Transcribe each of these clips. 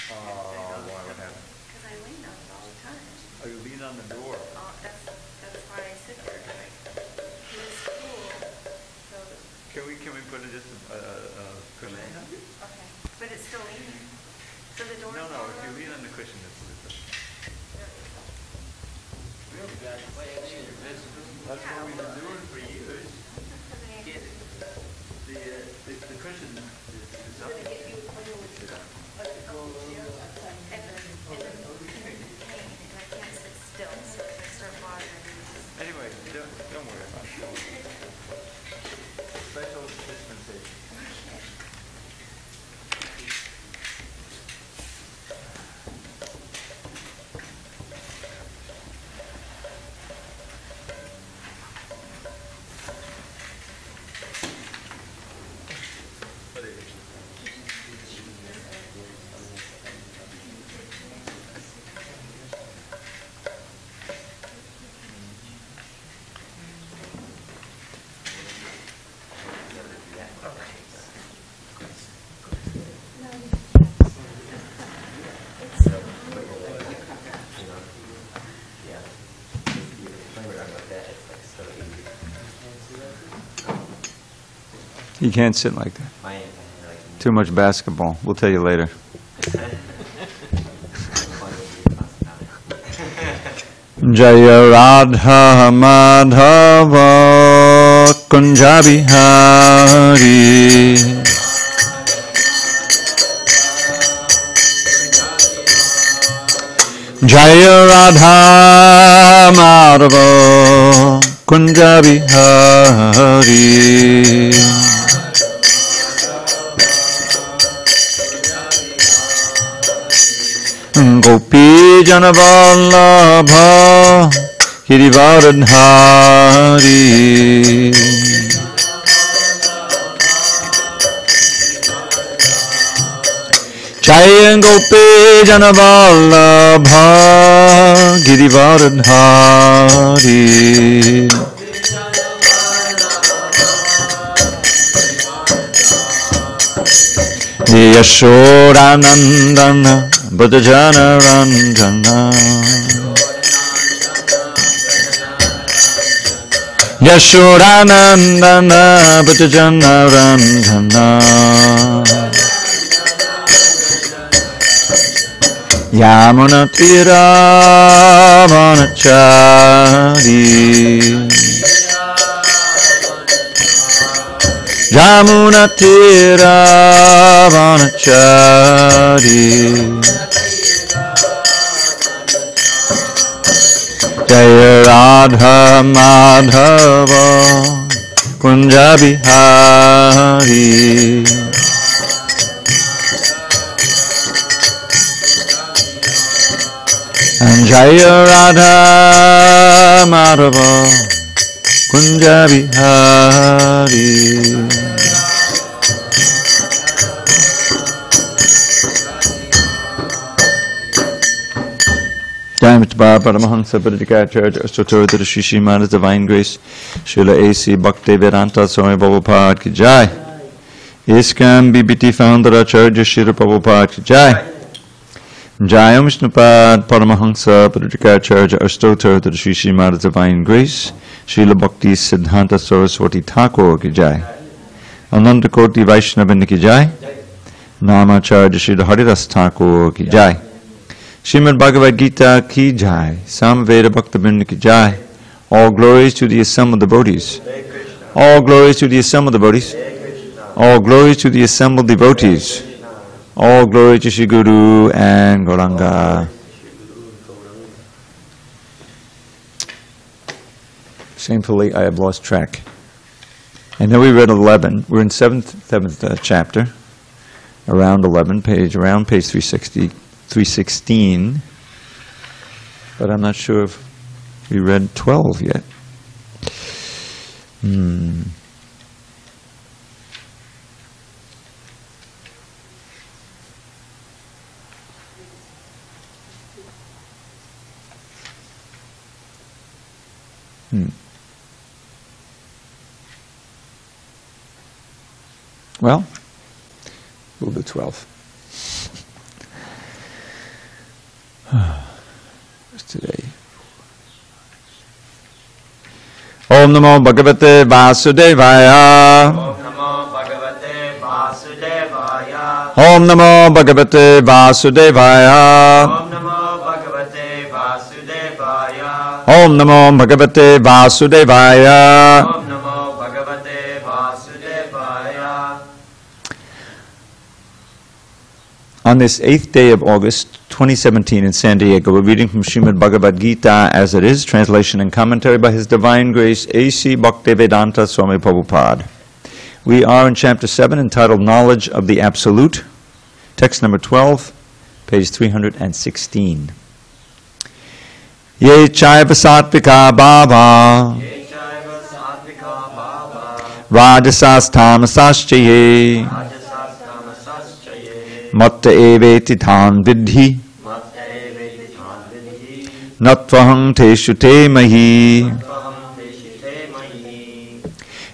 Why would happen? Because I lean on it all the time. Oh, you lean on the door. That's why I sit there. Like, it is cool. So, Can we put just a cushion on it? okay. But it's still leaning. So the door. No. If you lean on the cushion, it's. That's what we've been doing for years. The cushion is up. Anyway, don't worry about it. Special dispensation. You can't sit like that. Too much basketball. We'll tell you later. Jaya Radha Madhava Kunja Bihari Jaya Radha Madhava Kunja Bihari Gopi Janavallabha Girivardhari Jaya Gopi Janavallabha Girivardhari Yashodanandana Buddhajana Ranjana Yashodanandana Buddhajana Ranjana Yamuna Tira Vanachari Yamuna Tira Vanachari Jaya Radha Madhava Kunja Bihari and Jaya Radha Madhava Kunja Bihari Jai Mr. Baba Paramahansa Parajikacharya Astotora Shishi Maharaj Divine Grace Srila A.C. Bhakti Vedanta Swami Prabhupada Ki Jai ISKCON BBT Founder Acharya Srila Prabhupada Ki Jai Jai Vishnupad Paramahansa Parajikacharya Astotora Shishi Maharaj Divine Grace Srila Bhakti Siddhanta Saraswati Thakur Ki Jai Ananda Koti Vaishnava Ki Jai Namacharya Srila Haridas Thakur Ki Jai Srimad Bhagavad Gita Ki Jai, Samveda Bhaktivinoda Ki Jai. All glories to the assembled devotees. All glories to the assembled devotees. All glories to the assembled devotees. All glory to Shri Guru and Gauranga. Shamefully, I have lost track. I know we read 11. We're in seventh chapter, around page 316, but I'm not sure if we read 12 yet. Well, we'll do 12. Today. Om Namo Bhagavate Vasudevaya. Om Namo Bhagavate Vasudevaya. Om Namo Bhagavate Vasudevaya. Om Namo Bhagavate Vasudevaya. Om Namo Bhagavate Vasudevaya. Om Namo Bhagavate Vasudevaya. On this 8th day of August, 2017 in SanDiego, we're reading from Srimad Bhagavad Gita as it is, translation and commentary by His Divine Grace A.C. Bhaktivedanta Swami Prabhupada. We are in Chapter 7 entitled Knowledge of the Absolute, text number 12, page 316. Ye chaiva sattvika bhava, Ye chaiva sattvika bhava. rajasas tamasaschaye, Rajasas tamasaschaye. matta eveti tan vidhi, Matta eveti tan vidhi. natvaham teshu te mahi. Tvaham teshite mahi.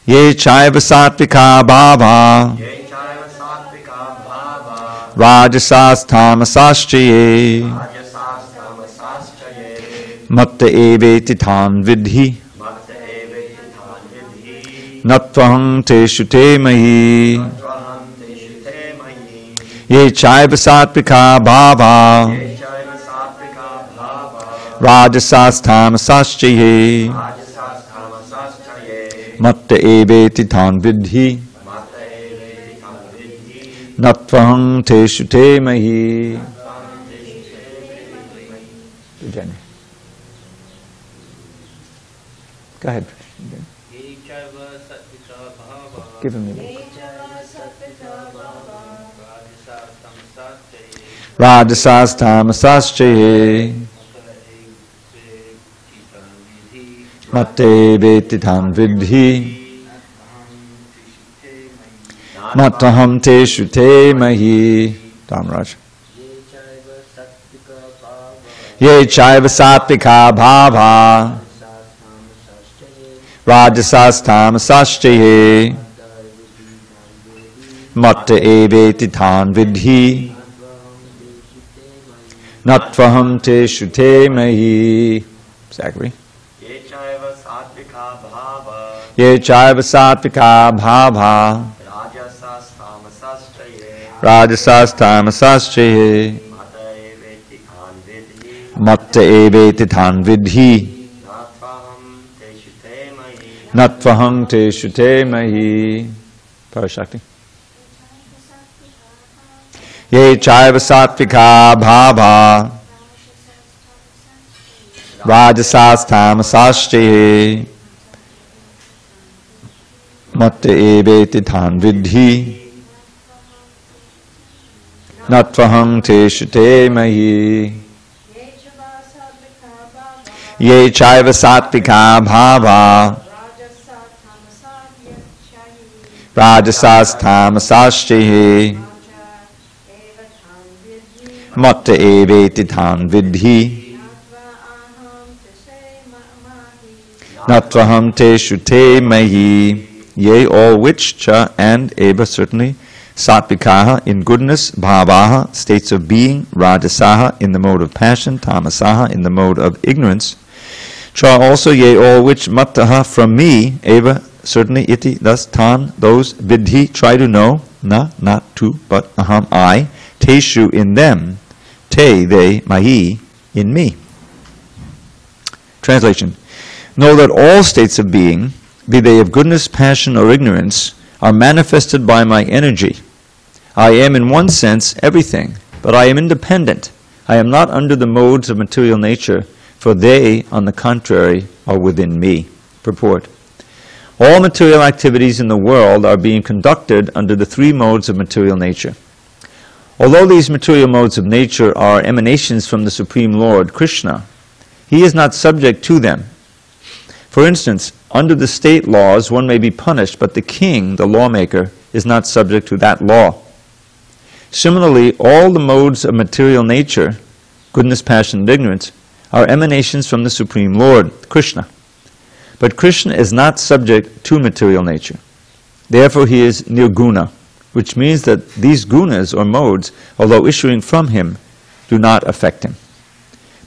Ye chaiva sattvika bhava, Ye chaiva sattvika bhava. rajasas tamasaschaye, Rajasas tamasaschaye. matta eveti tan vidhi, Matta eveti tan vidhi. natvaham teshu te mahi. Tvaham teshite mahi. Ye chaiva sattvika bhava, Ye chaiva sattvika bhava. rajasas tamasaschaye, Rajasas tamasaschaye. matta eveti tan vidhi, Matta eveti tan vidhi. natvaham teshu te mahi. Jenny. Go ahead. Give him the book. Rajasas tamasaschaye, matte veti tan vidhi, nattaham teshu te mahi. Dhamraj. Ye chaiva sattvika bhava, rajasas tamasaschaye, matta eveti tan vidhi, natvaham teshu te mahi. Zachary. Ye chaiva sattvika bhava. Ye chaiva sattvika bhava, Rajasas tamasaschaye. rajasas tamasaschaye, Matta eveti tan vidhi. matta eveti tan vidhi, Natvaham teshite mahi. natvaham teshu te mahi. Parashakti. Ye chaiva sattvika bhava, rajasas tamasaschaye, matta eveti tan vidhi, natvaham teshu te mahi. Ye chaiva sattvika bhava, rajasas tamasaschaye, matta eveti tan vidhi, natvaham teshu te mahi. Yea, all which, cha, and, eva, certainly, sattvikaha, in goodness, bhavaha, states of being, rajasaha, in the mode of passion, tamasaha, in the mode of ignorance, cha, also, yea, all which, mattaha, from me, eva, certainly, iti, thus, tan, those, vidhi, try to know, na, not to, but aham, I, teshu, in them, te, they, mahi, in me. Translation. Know that all states of being, be they of goodness, passion, or ignorance, are manifested by my energy. I am in one sense everything, but I am independent. I am not under the modes of material nature, for they, on the contrary, are within me. Purport. All material activities in the world are being conducted under the three modes of material nature. Although these material modes of nature are emanations from the Supreme Lord, Krishna, He is not subject to them. For instance, under the state laws one may be punished, but the king, the lawmaker, is not subject to that law. Similarly, all the modes of material nature, goodness, passion, and ignorance, are emanations from the Supreme Lord, Krishna. But Krishna is not subject to material nature. Therefore he is nirguna, which means that these gunas or modes, although issuing from him, do not affect him.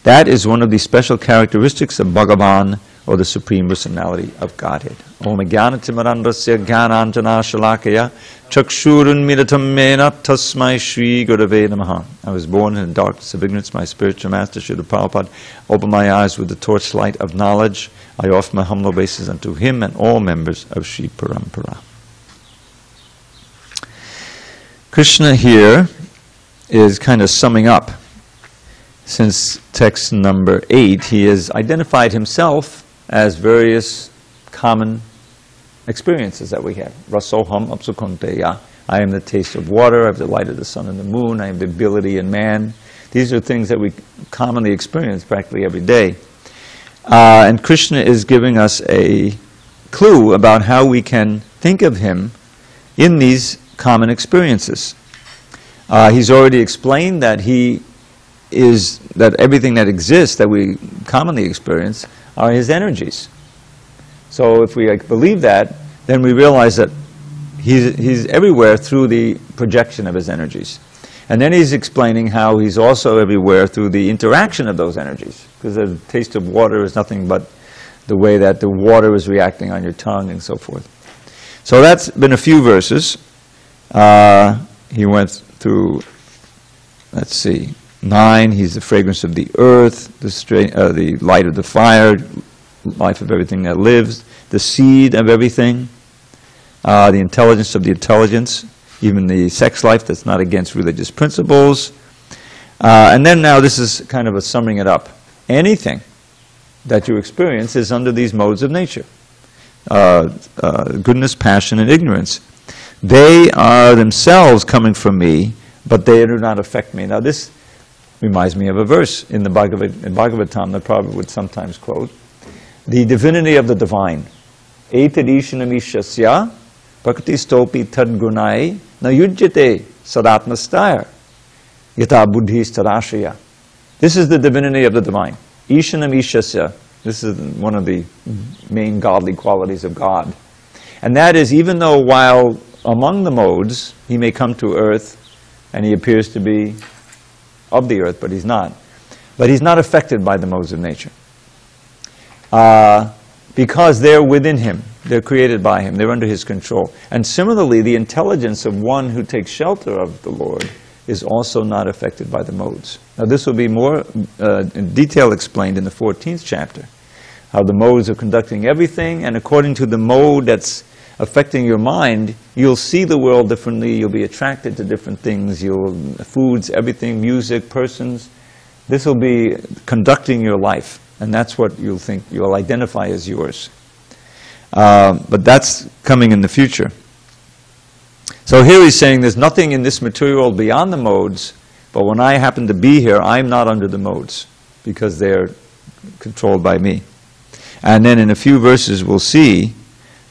That is one of the special characteristics of Bhagavan, or the Supreme Personality of Godhead. Om Jnanatimarandrasya Jnananjana Shalakaya Chakshurunmiratam Mena Tasmai Shri Gurave Namaha. I was born in the darkness of ignorance. My spiritual master, Srila Prabhupada, opened my eyes with the torchlight of knowledge. I offer my humble obeisance unto him and all members of Sri Parampara. Krishna here is kind of summing up. Since text number 8, he has identified himself as various common experiences that we have. Rasoham apsukonteya. I am the taste of water, I have the light of the sun and the moon, I have the ability in man. These are things that we commonly experience practically every day. And Krishna is giving us a clue about how we can think of him in these common experiences. He's already explained that that everything that exists that we commonly experience are his energies. So if we believe that, then we realize that he's everywhere through the projection of his energies. And then he's explaining how he's also everywhere through the interaction of those energies. Because the taste of water is nothing but the way that the water is reacting on your tongue and so forth. So that's been a few verses. He went through, let's see, 9, he's the fragrance of the earth, the light of the fire, life of everything that lives, the seed of everything, the intelligence of the intelligence, even the sex life that's not against religious principles. And then now this is kind of a summing it up. Anything that you experience is under these modes of nature. Goodness, passion, and ignorance. They are themselves coming from me, but they do not affect me. Now this reminds me of a verse in the Bhagavatam that Prabhupada would sometimes quote. The divinity of the divine. Etadishanamishasya prakatistopi tadgunai na yujjate sadatnastaya yata buddhistarashaya. This is the divinity of the divine. Ishanamishasya. This is one of the main godly qualities of God. And that is, even though while among the modes he may come to earth and he appears to be of the earth, but he's not. But he's not affected by the modes of nature. Because they're within him. They're created by him. They're under his control. And similarly, the intelligence of one who takes shelter of the Lord is also not affected by the modes. Now this will be more in detail explained in the 14th chapter. How the modes are conducting everything, and according to the mode that's affecting your mind, you'll see the world differently, you'll be attracted to different things, foods, everything, music, persons. This will be conducting your life, and that's what you'll identify as yours. But that's coming in the future. So here he's saying there's nothing in this material world beyond the modes, but when I happen to be here, I'm not under the modes, because they're controlled by me. And then in a few verses we'll see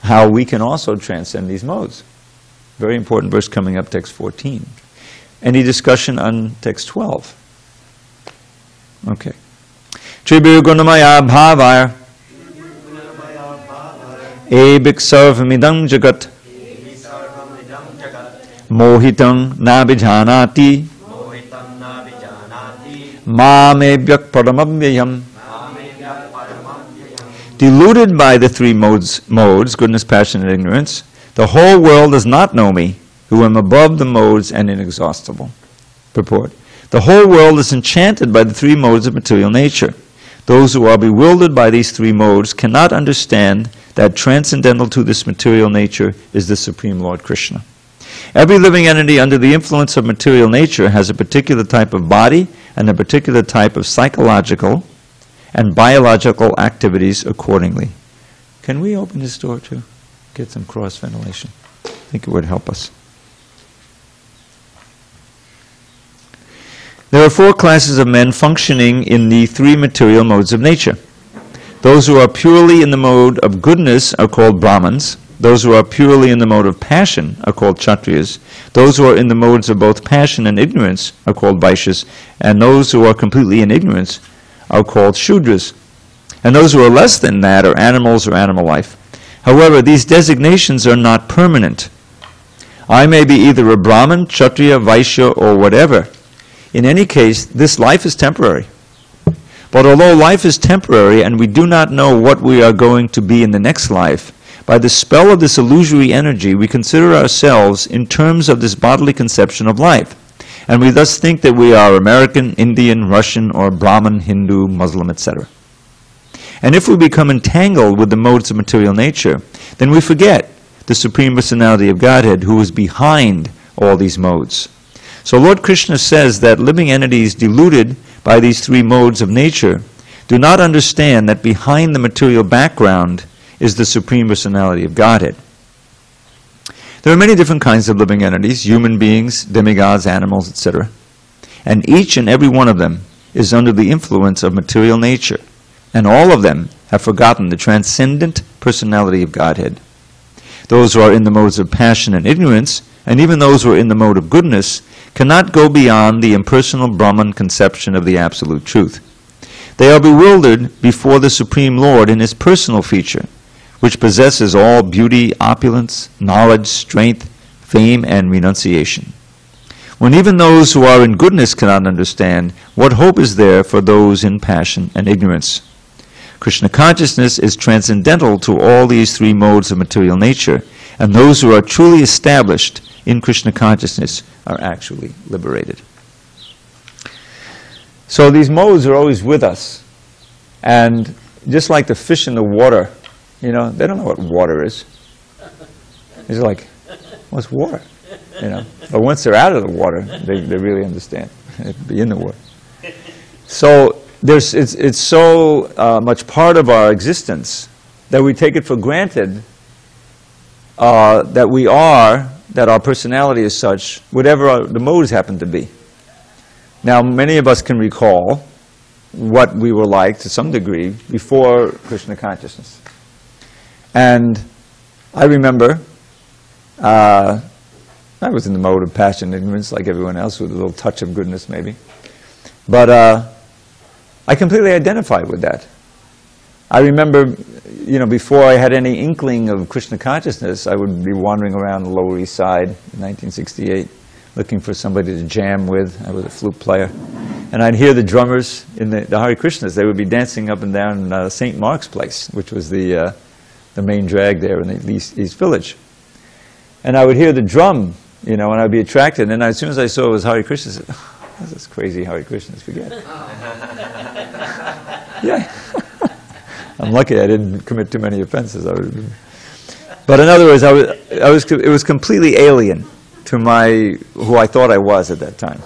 how we can also transcend these modes. Very important verse coming up, text 14. Any discussion on text 12? Okay. Tribhu gunamaya bhavaya ebik sarvamidam jagat mohitam nabhijanati mamebhyak paramabhyayam. Deluded by the three modes, goodness, passion, and ignorance, the whole world does not know me, who am above the modes and inexhaustible. Purport. The whole world is enchanted by the three modes of material nature. Those who are bewildered by these three modes cannot understand that transcendental to this material nature is the Supreme Lord Krishna. Every living entity under the influence of material nature has a particular type of body and a particular type of psychological and biological activities accordingly. Can we open this door to get some cross ventilation? I think it would help us. There are 4 classes of men functioning in the 3 material modes of nature. Those who are purely in the mode of goodness are called Brahmins. Those who are purely in the mode of passion are called Kshatriyas. Those who are in the modes of both passion and ignorance are called Vaishyas. And those who are completely in ignorance are called Shudras. And those who are less than that are animals or animal life. However, these designations are not permanent. I may be either a Brahmin, Kshatriya, Vaishya, or whatever. In any case, this life is temporary. But although life is temporary and we do not know what we are going to be in the next life, by the spell of this illusory energy, we consider ourselves in terms of this bodily conception of life. And we thus think that we are American, Indian, Russian, or Brahmin, Hindu, Muslim, etc. And if we become entangled with the modes of material nature, then we forget the Supreme Personality of Godhead who is behind all these modes. So Lord Krishna says that living entities deluded by these three modes of nature do not understand that behind the material background is the Supreme Personality of Godhead. There are many different kinds of living entities, human beings, demigods, animals, etc. And each and every one of them is under the influence of material nature. And all of them have forgotten the transcendent personality of Godhead. Those who are in the modes of passion and ignorance, and even those who are in the mode of goodness, cannot go beyond the impersonal Brahman conception of the absolute truth. They are bewildered before the Supreme Lord in his personal feature, which possesses all beauty, opulence, knowledge, strength, fame, and renunciation. When even those who are in goodness cannot understand, what hope is there for those in passion and ignorance? Krishna consciousness is transcendental to all these three modes of material nature, and those who are truly established in Krishna consciousness are actually liberated. So these modes are always with us, and just like the fish in the water, you know, they don't know what water is. It's like, what's water? You know, but once they're out of the water, they really understand. They'd be in the water. So it's so much part of our existence that we take it for granted that our personality is such, whatever the modes happen to be. Now, many of us can recall what we were like to some degree before Krishna consciousness. And I remember I was in the mode of passion and ignorance like everyone else, with a little touch of goodness maybe. But I completely identified with that. I remember, you know, before I had any inkling of Krishna consciousness, I would be wandering around the Lower East Side in 1968, looking for somebody to jam with. I was a flute player. And I'd hear the drummers in the Hare Krishnas. They would be dancing up and down St. Mark's Place, which was the main drag there in the East Village. And I would hear the drum, you know, and I'd be attracted. And as soon as I saw it was Hare Krishna, I said, oh, this is crazy Hare Krishnas, forget it. Yeah. I'm lucky I didn't commit too many offenses. But in other words, it was completely alien to who I thought I was at that time.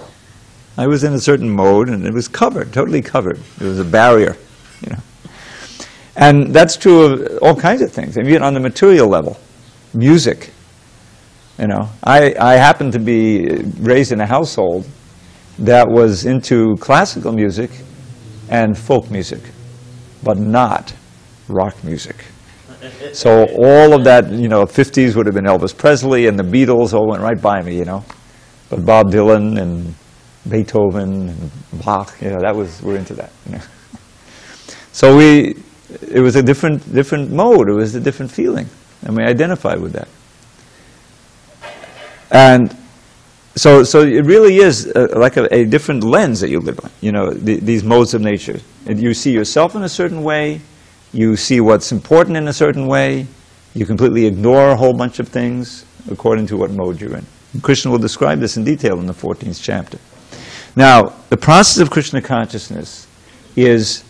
I was in a certain mode, and it was covered, totally covered. It was a barrier, you know. And that's true of all kinds of things. I mean, on the material level, music. You know, I happened to be raised in a household that was into classical music and folk music, but not rock music. So all of that, you know, 50s would have been Elvis Presley and the Beatles all went right by me, you know. But Bob Dylan and Beethoven and Bach, you know, we're into that. You know. So it was a different mode. It was a different feeling, and we identified with that. And so it really is like a different lens that you live on. You know, these modes of nature. And you see yourself in a certain way. You see what's important in a certain way. You completely ignore a whole bunch of things according to what mode you're in. And Krishna will describe this in detail in the 14th chapter. Now, the process of Krishna consciousness is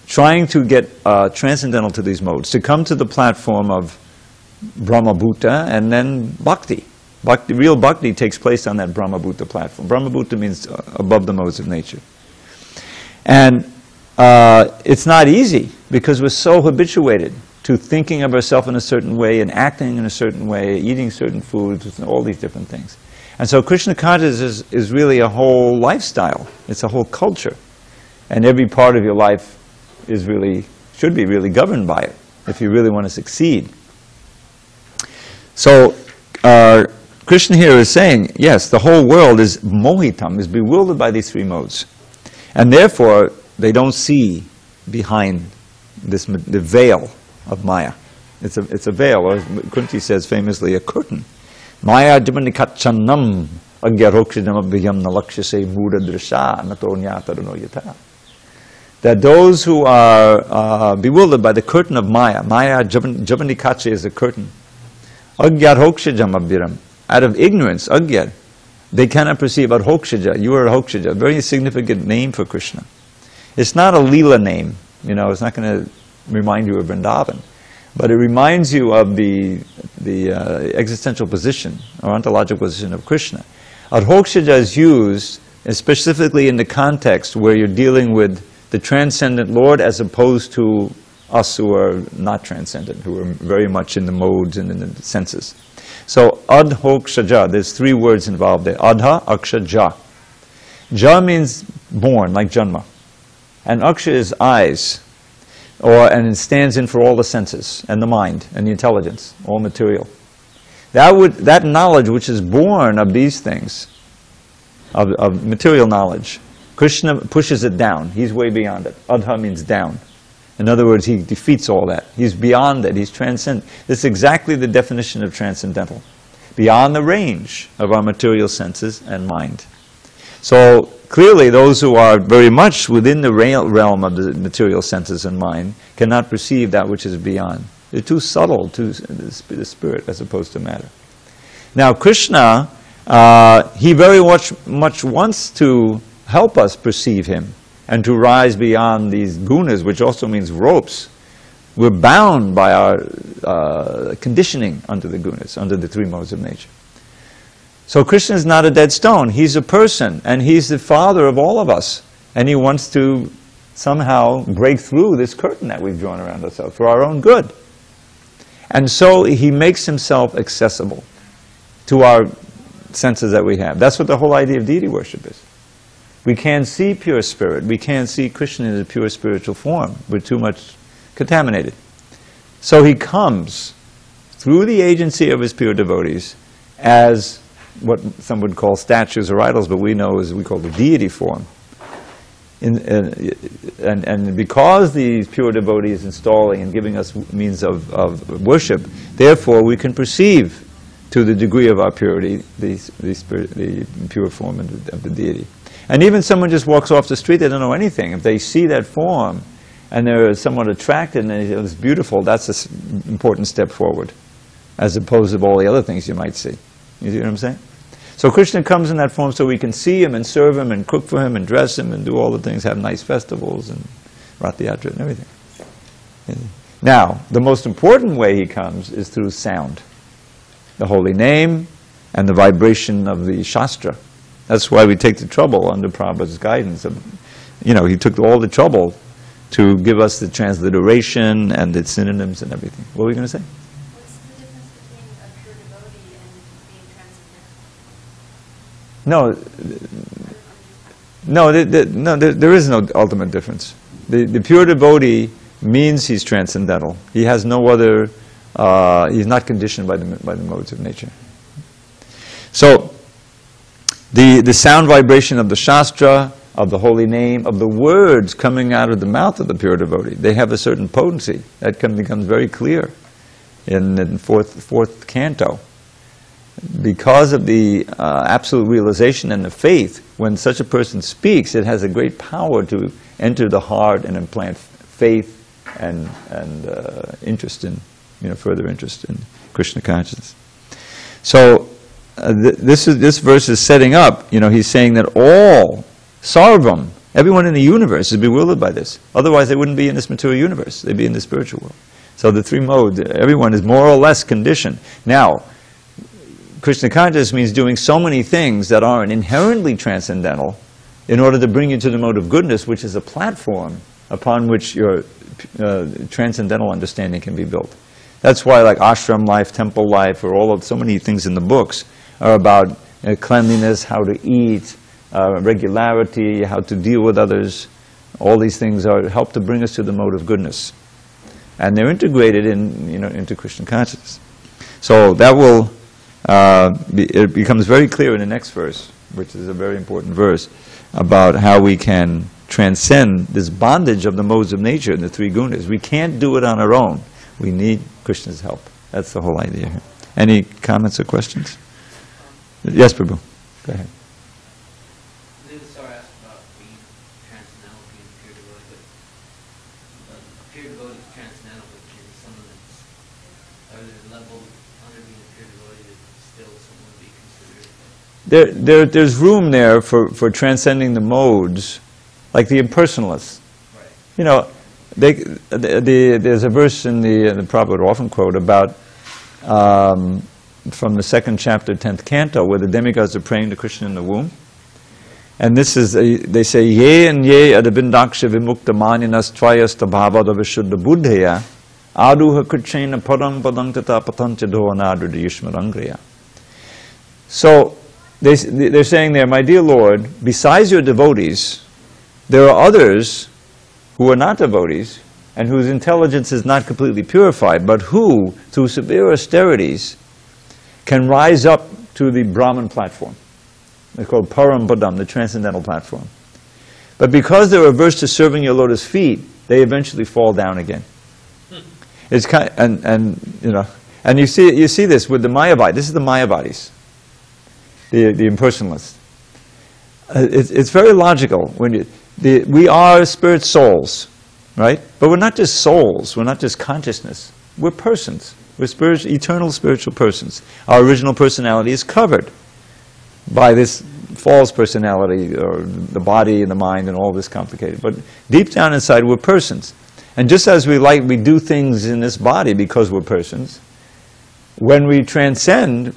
trying to get transcendental to these modes, to come to the platform of Brahma-bhuta and then bhakti. Real bhakti takes place on that Brahma-bhuta platform. Brahma-bhuta means above the modes of nature. And it's not easy because we're so habituated to thinking of ourselves in a certain way and acting in a certain way, eating certain foods, and all these different things. And so Krishna consciousness is really a whole lifestyle. It's a whole culture. And every part of your life should be really governed by it if you really want to succeed. So Krishna here is saying, yes, the whole world is mohitam, is bewildered by these three modes. And therefore, they don't see behind the veil of Maya. It's a veil, or as Kunti says famously, a curtain. Maya jimanikachanam agyarokshidam abhyam nalakshase muda drisha nato nyataro yata. that those who are bewildered by the curtain of Maya, Javanikacha is a curtain, Agyat Hokshaja Abhiram, out of ignorance, Agyat, they cannot perceive Adhokshaja. You are Adhokshaja, a very significant name for Krishna. It's not a Leela name, it's not going to remind you of Vrindavan, but it reminds you of the existential position or ontological position of Krishna. Adhokshaja is used specifically in the context where you're dealing with the transcendent Lord as opposed to us who are not transcendent, who are very much in the modes and in the senses. So, adhokshaja, there's 3 words involved there. Adha, aksha, ja. Ja means born, like janma. And aksha is eyes, and it stands in for all the senses, and the mind, and the intelligence, all material. That knowledge which is born of these things, of material knowledge, Krishna pushes it down. He's way beyond it. Adha means down. In other words, he defeats all that. He's beyond it. He's transcendent. This is exactly the definition of transcendental. Beyond the range of our material senses and mind. So, clearly those who are very much within the realm of the material senses and mind cannot perceive that which is beyond. They're too subtle to the spirit as opposed to matter. Now, Krishna, he very much wants to help us perceive him and to rise beyond these gunas, which also means ropes. We're bound by our conditioning under the gunas, under the 3 modes of nature. So Krishna is not a dead stone. He's a person, and he's the father of all of us. And he wants to somehow break through this curtain that we've drawn around ourselves for our own good. And so he makes himself accessible to our senses that we have. That's what the whole idea of deity worship is. We can't see pure spirit. We can't see Krishna in a pure spiritual form. We're too much contaminated. So he comes through the agency of his pure devotees as what some would call statues or idols, but we know as we call the deity form. And because these pure devotees installing and giving us means of worship, therefore we can perceive to the degree of our purity the pure form of the deity. And even someone just walks off the street, they don't know anything. If they see that form and they're somewhat attracted and they say, it's beautiful, that's an important step forward, as opposed to all the other things you might see. You see what I'm saying? So Krishna comes in that form so we can see him and serve him and cook for him and dress him and do all the things, have nice festivals and Rathayatra and everything. Now, the most important way he comes is through sound. The holy name and the vibration of the Shastra. That's why we take the trouble under Prabhupada's guidance. He took all the trouble to give us the transliteration and the synonyms and everything. What were we going to say? What's the difference between a pure devotee and being transcendental? There is no ultimate difference. The pure devotee means he's transcendental. He has no other, he's not conditioned by the modes of nature. So, the sound vibration of the Shastra, of the holy name, of the words coming out of the mouth of the pure devotee, they have a certain potency. That becomes very clear in the fourth canto. Because of the absolute realization and the faith, when such a person speaks, it has a great power to enter the heart and implant faith and interest in, further interest in Krishna consciousness. So, this verse is setting up, he's saying that all, sarvam, everyone in the universe is bewildered by this. Otherwise they wouldn't be in this material universe, they'd be in the spiritual world. So the 3 modes, everyone is more or less conditioned. Now, Krishna consciousness means doing so many things that aren't inherently transcendental in order to bring you to the mode of goodness, which is a platform upon which your transcendental understanding can be built. That's why like ashram life, temple life, or so many things in the books are about cleanliness, how to eat, regularity, how to deal with others. All these things help to bring us to the mode of goodness. And they're integrated into Krishna consciousness. So that will, it becomes very clear in the next verse, which is a very important verse, about how we can transcend this bondage of the modes of nature and the 3 gunas. We can't do it on our own. We need Krishna's help. That's the whole idea here. Any comments or questions? Yes, Prabhu. Go ahead. Sorry, I asked about being transcendental, being pure devotee, but level under being a pure devotee that still someone would be considered? There's room there for transcending the modes, like the impersonalists. Right. You know, there's a verse in the Prabhupada would often quote about from the 2nd chapter, 10th canto, where the demigods are praying to Krishna in the womb. And this is, they say, Ye and ye adabindaksha vimukta maninas tvayasta bhavada vishuddha buddhaya aduha kuchena padam padam tata patancha dhoanadu yishmarangraya. So, they're saying there, my dear Lord, besides your devotees, there are others who are not devotees and whose intelligence is not completely purified, but who, through severe austerities, can rise up to the Brahman platform. They're called Param Padam, the transcendental platform. But because they're averse to serving your lotus feet, they eventually fall down again. It's kind of, and you see this with the Mayavadis. This is the Mayavadis, the impersonalists. It's very logical. We are spirit souls, right? But we're not just souls. We're not just consciousness. We're persons. We're eternal spiritual persons. Our original personality is covered by this false personality, or the body and the mind and all this complicated. But deep down inside, we're persons. And just as we do things in this body because we're persons, when we transcend,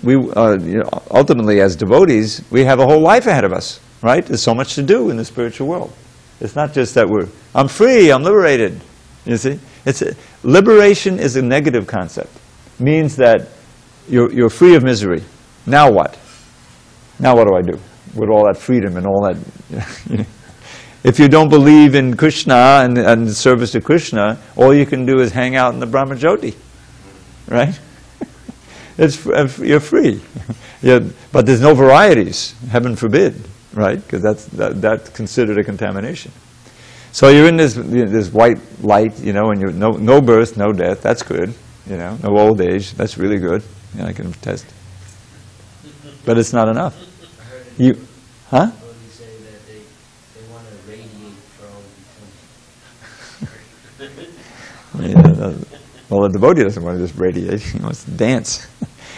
ultimately as devotees, we have a whole life ahead of us, right? There's so much to do in the spiritual world. It's not just that I'm free, I'm liberated. You see? Liberation is a negative concept. It means that you're free of misery. Now what? Now what do I do with all that freedom and all that? If you don't believe in Krishna and service to Krishna, all you can do is hang out in the Brahmajyoti, right? You're free. But there's no varieties, heaven forbid, right? Because that's considered a contamination. So you're in this white light, and you're no birth, no death. That's good, no old age. That's really good. I can attest. But it's not enough. Huh? You say that they want to radiate from. Well, the devotee doesn't want to just radiate; he wants to dance.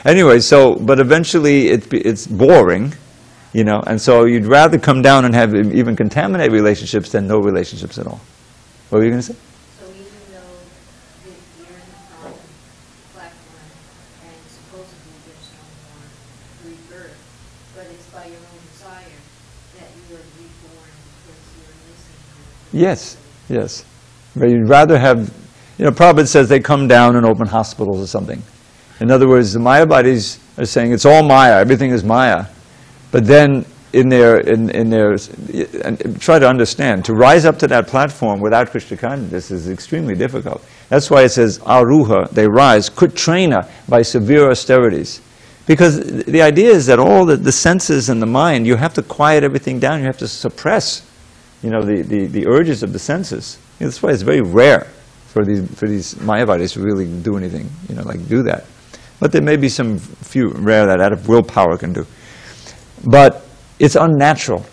Anyway, but eventually it's boring, and so you'd rather come down and have even contaminated relationships than no relationships at all. What were you going to say? So even though you're in the platform and supposedly there's no more rebirth, but it's by your own desire that you are reborn because you're missing. Yes. But you'd rather have, Prabhupada says they come down and open hospitals or something. In other words, the Mayavadis are saying it's all Maya, everything is Maya. But then in their and try to understand, to rise up to that platform without Krishna consciousness is extremely difficult. That's why it says aruha, they rise, kutrena, by severe austerities. Because the idea is that all the senses and the mind, you have to quiet everything down, you have to suppress, the urges of the senses. That's why it's very rare for these Mayavadis to really do anything, do that. But there may be some few rare that out of willpower can do. But it's unnatural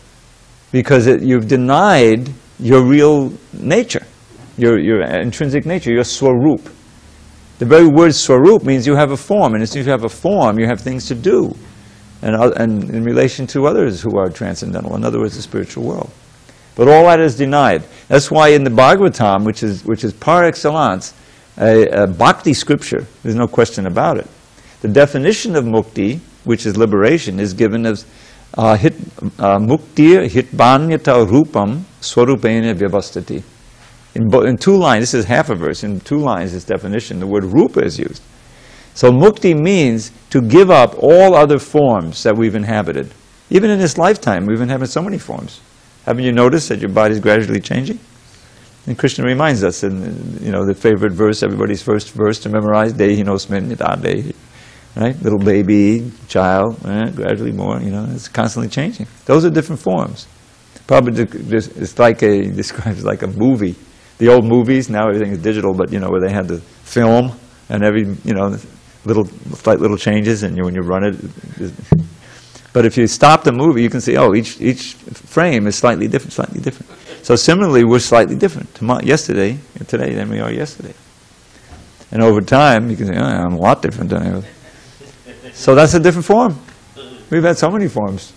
because you've denied your real nature, your intrinsic nature, your swarup. The very word swarup means you have a form, and as you have a form, you have things to do, and in relation to others who are transcendental, in other words, the spiritual world. But all that is denied. That's why in the Bhagavatam, which is par excellence, a bhakti scripture, there's no question about it. The definition of mukti, which is liberation, is given as muktir hitbanyata rupam swarupena vyavastati. In 2 lines, this is half a verse, in 2 lines this definition, the word rupa is used. So mukti means to give up all other forms that we've inhabited. Even in this lifetime, we've inhabited so many forms. Haven't you noticed that your body is gradually changing? And Krishna reminds us in the favorite verse, everybody's first verse to memorize, Dehi nosmin yata dehi. Right? Little baby, child, gradually more, it's constantly changing. Those are different forms. Probably it's describes like a movie. The old movies, now everything is digital, but where they had the film and every, slight little changes, and when you run it. But if you stop the movie, you can see, each frame is slightly different. So similarly, we're slightly different today than we are yesterday. And over time, you can say, oh, I'm a lot different than I was. So that's a different form. We've had so many forms.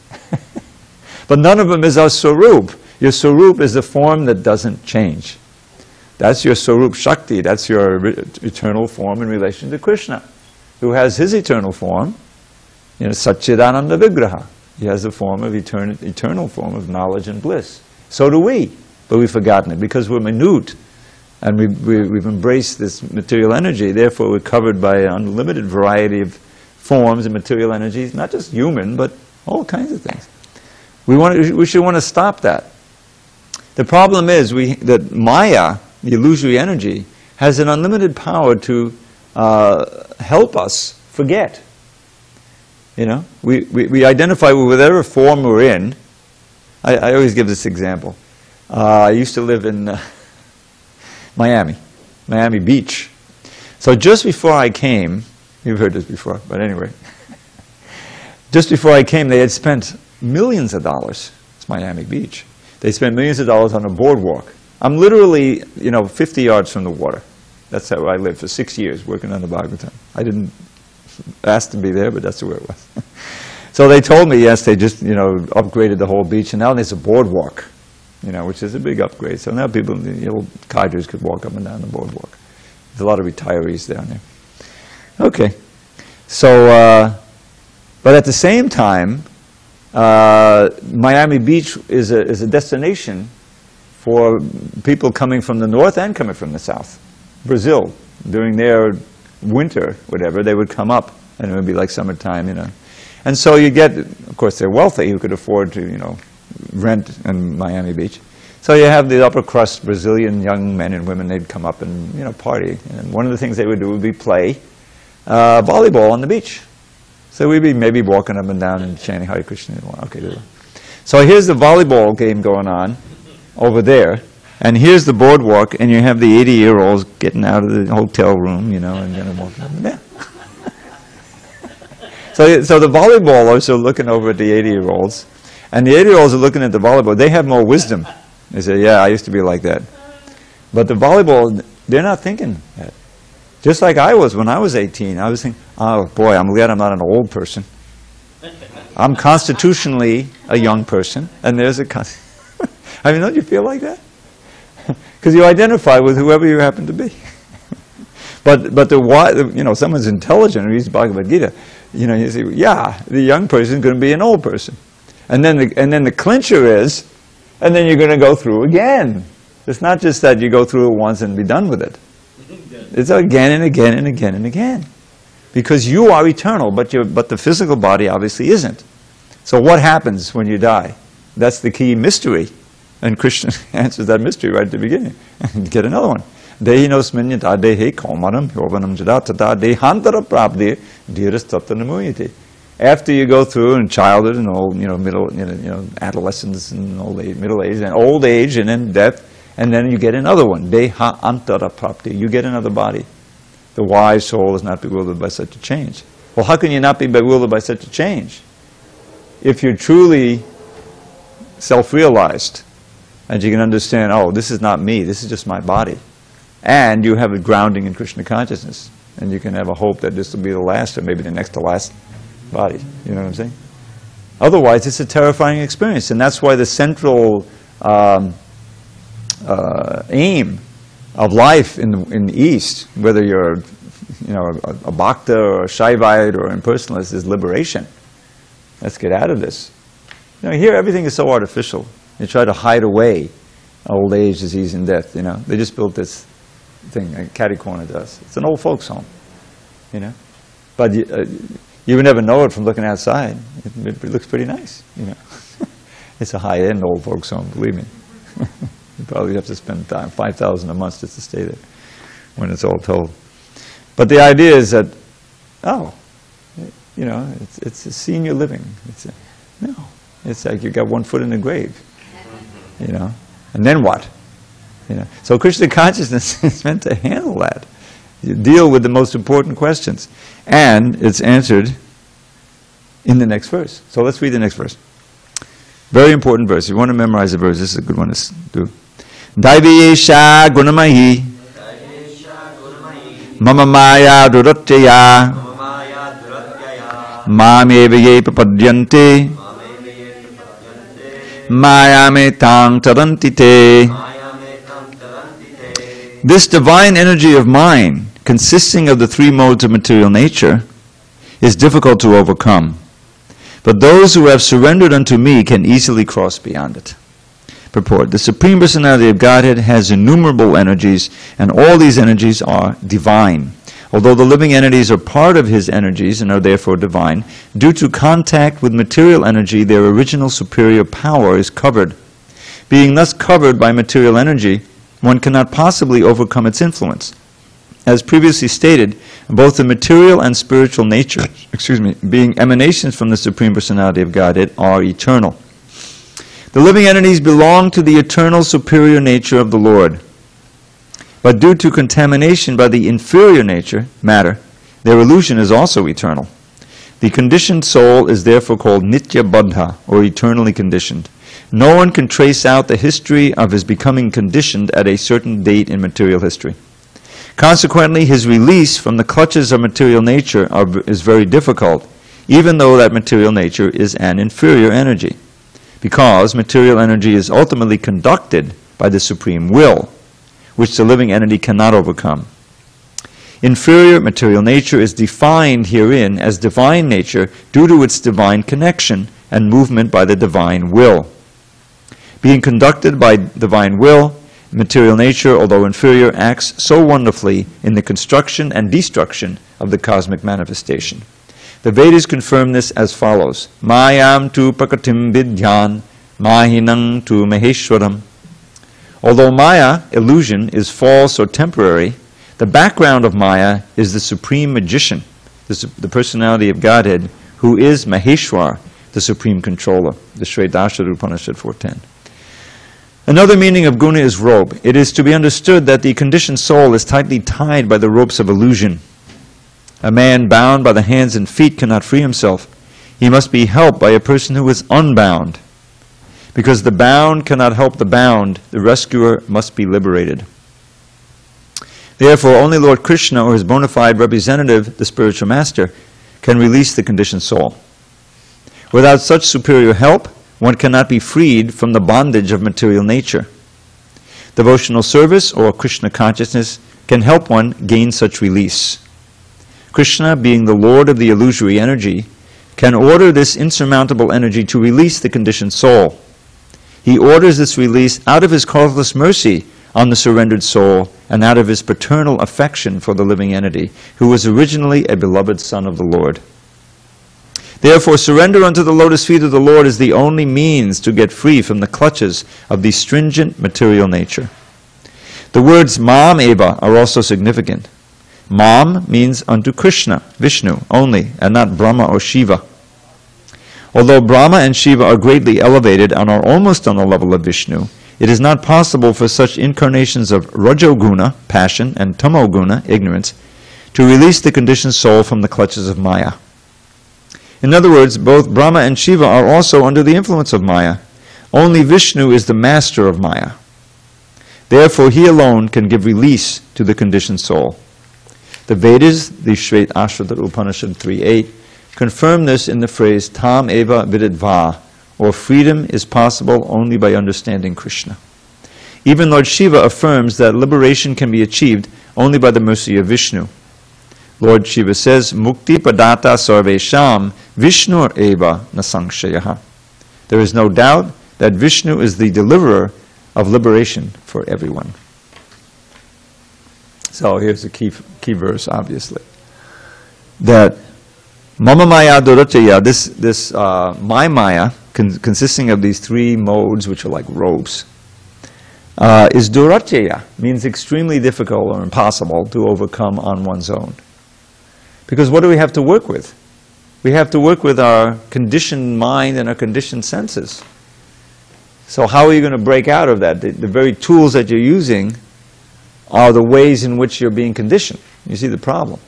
But none of them is our Swarup. Your Swarup is the form that doesn't change. That's your Swarup Shakti. That's your eternal form in relation to Krishna, who has his eternal form, Satchidananda Vigraha. He has the form of eternal form of knowledge and bliss. So do we, but we've forgotten it because we're minute, and we've embraced this material energy. Therefore, we're covered by an unlimited variety of forms and material energies, not just human, but all kinds of things. We should want to stop that. The problem is that Maya, the illusory energy, has an unlimited power to help us forget. We identify with whatever form we're in. I always give this example. I used to live in Miami Beach. So just before I came, you've heard this before, but anyway, just before I came, they had spent millions of dollars. It's Miami Beach. They spent millions of dollars on a boardwalk. I'm literally, 50 yards from the water. That's how I lived for 6 years, working on the Bhagavatam. I didn't ask to be there, but that's where it was. So they told me, yes, they just, upgraded the whole beach, and now there's a boardwalk, which is a big upgrade. So now people, cadres could walk up and down the boardwalk. There's a lot of retirees down there. Okay. So, but at the same time, Miami Beach is a destination for people coming from the north and coming from the south. Brazil, during their winter, whatever, they would come up, and it would be like summertime, And so you get, of course, they're wealthy who could afford to, rent in Miami Beach. So you have the upper crust Brazilian young men and women, they'd come up and, party. And one of the things they would do would be play volleyball on the beach. So we'd be maybe walking up and down and chanting Hare Krishna. Okay, so here's the volleyball game going on over there. And here's the boardwalk, and you have the 80-year-olds getting out of the hotel room, and then walking up and down. So the volleyballers are looking over at the 80-year-olds, and the 80-year-olds are looking at the volleyball. They have more wisdom. They say, yeah, I used to be like that. But the volleyball, they're not thinking that. Just like I was when I was 18. I was thinking, oh boy, I'm glad I'm not an old person. I'm constitutionally a young person, and there's don't you feel like that? Because you identify with whoever you happen to be. but someone's intelligent and reads Bhagavad Gita, you say, yeah, the young person is going to be an old person. And then the clincher is, and then you're going to go through again. It's not just that you go through it once and be done with it. It's again and again and again and again. Because you are eternal, but the physical body obviously isn't. So what happens when you die? That's the key mystery. And Krishna answers that mystery right at the beginning. Get another one. Dehinosmin yata dehe kaumanam yovanam jada tata dehantara prabdir dhirastattanamuyati. After you go through in childhood and old, middle, adolescence and old age, middle age and old age and then death, and then you get another one. Deha antara prapti. You get another body. The wise soul is not bewildered by such a change. Well, how can you not be bewildered by such a change? If you're truly self-realized, and you can understand, oh, this is not me, this is just my body. And you have a grounding in Krishna consciousness. And you can have a hope that this will be the last, or maybe the next to last body. You know what I'm saying? Otherwise, it's a terrifying experience. And that's why the central aim of life in the East, whether you're a Bhakta or a Shaivite or an impersonalist, is liberation. Let's get out of this. Here everything is so artificial. They try to hide away old age, disease, and death. They just built this thing, like Catty Corner does. It's an old folks' home, But you would never know it from looking outside. It looks pretty nice, It's a high-end old folks' home, believe me. You probably have to spend $5,000 a month just to stay there when it's all told. But the idea is that, it's a senior living. It's like you got one foot in the grave. And then what? So Krishna consciousness is meant to handle that. You deal with the most important questions. And it's answered in the next verse. So let's read the next verse. Very important verse. If you want to memorize the verse, this is a good one to do. Daiviyesha gunamahi Mama Maya Duratya Mama Maya Duratyaya Mameva Ye Papadyante Mameme Padyante Mayame Tang Tarantite. Mayame Tam Tarantite. This divine energy of mine, consisting of the three modes of material nature, is difficult to overcome. But those who have surrendered unto me can easily cross beyond it. Purport. The Supreme Personality of Godhead has innumerable energies, and all these energies are divine. Although the living entities are part of his energies and are therefore divine, due to contact with material energy, their original superior power is covered. Being thus covered by material energy, one cannot possibly overcome its influence. As previously stated, both the material and spiritual nature, being emanations from the Supreme Personality of Godhead, are eternal. The living entities belong to the eternal superior nature of the Lord. But due to contamination by the inferior nature, matter, their illusion is also eternal. The conditioned soul is therefore called Nitya Baddha, or eternally conditioned. No one can trace out the history of his becoming conditioned at a certain date in material history. Consequently, his release from the clutches of material nature is very difficult, even though that material nature is an inferior energy, because material energy is ultimately conducted by the supreme will, which the living entity cannot overcome. Inferior material nature is defined herein as divine nature due to its divine connection and movement by the divine will. Being conducted by divine will, material nature, although inferior, acts so wonderfully in the construction and destruction of the cosmic manifestation. The Vedas confirm this as follows. Mayam tu prakatim vidyan, mahinang tu maheshwaram. Although Maya, illusion, is false or temporary, the background of Maya is the supreme magician, the personality of Godhead, who is Maheshwar, the supreme controller, the Shvetashvara Upanishad 410. Another meaning of guna is rope. It is to be understood that the conditioned soul is tightly tied by the ropes of illusion. A man bound by the hands and feet cannot free himself. He must be helped by a person who is unbound. Because the bound cannot help the bound, the rescuer must be liberated. Therefore, only Lord Krishna or his bona fide representative, the spiritual master, can release the conditioned soul. Without such superior help, one cannot be freed from the bondage of material nature. Devotional service or Krishna consciousness can help one gain such release. Krishna, being the Lord of the illusory energy, can order this insurmountable energy to release the conditioned soul. He orders this release out of his causeless mercy on the surrendered soul and out of his paternal affection for the living entity, who was originally a beloved son of the Lord. Therefore, surrender unto the lotus feet of the Lord is the only means to get free from the clutches of the stringent material nature. The words Mam Eva are also significant. Mam means unto Krishna, Vishnu, only, and not Brahma or Shiva. Although Brahma and Shiva are greatly elevated and are almost on the level of Vishnu, it is not possible for such incarnations of Rajoguna, passion, and Tamoguna, ignorance, to release the conditioned soul from the clutches of Maya. In other words, both Brahma and Shiva are also under the influence of Maya. Only Vishnu is the master of Maya. Therefore, he alone can give release to the conditioned soul. The Vedas, the Shvetashvara Upanishad 3.8, confirm this in the phrase Tam Eva Vididva, or freedom is possible only by understanding Krishna. Even Lord Shiva affirms that liberation can be achieved only by the mercy of Vishnu. Lord Shiva says, Mukti padata sarvesham Vishnur eva nasangshayaha. There is no doubt that Vishnu is the deliverer of liberation for everyone. So here's the key verse, obviously. That Mama Maya Duratya, this my Maya, consisting of these three modes, which are like ropes, is Duratya, means extremely difficult or impossible to overcome on one's own. Because what do we have to work with? We have to work with our conditioned mind and our conditioned senses. So how are you going to break out of that? The very tools that you're using are the ways in which you're being conditioned. You see the problem.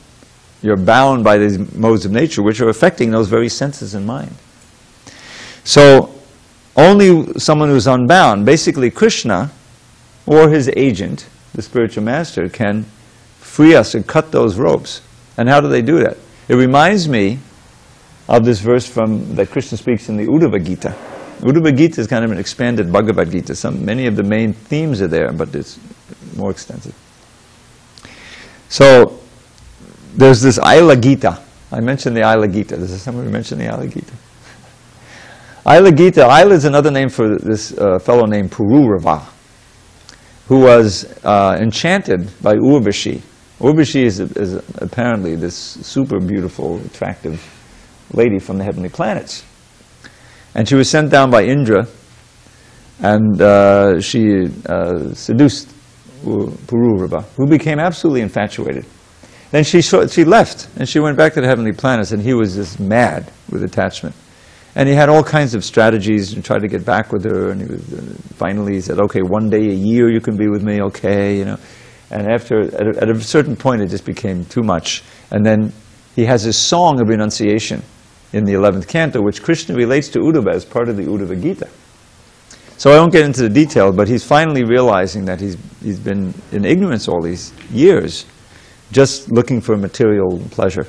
You're bound by these modes of nature which are affecting those very senses and mind. So only someone who's unbound, basically Krishna or his agent, the spiritual master, can free us and cut those ropes. And how do they do that? It reminds me of this verse that Krishna speaks in the Uddhava Gita. Uddhava Gita is kind of an expanded Bhagavad Gita. Many of the main themes are there, but it's more extensive. So, there's this Ila Gita. I mentioned the Ila Gita. Does somebody mention the Ila Gita? Ila Gita. Ila is another name for this fellow named Pururava, who was enchanted by Urvashi. Urvashi is apparently this super beautiful, attractive lady from the heavenly planets. And she was sent down by Indra, and she seduced Pururava, who became absolutely infatuated. Then she left, and she went back to the heavenly planets, and he was just mad with attachment. And he had all kinds of strategies to try to get back with her, and finally he said, okay, one day a year you can be with me, okay, you know. And at a certain point it just became too much. And then he has this song of renunciation in the 11th canto, which Krishna relates to Uddhava as part of the Uddhava Gita. So I won't get into the detail, but he's finally realizing that he's been in ignorance all these years, just looking for material pleasure.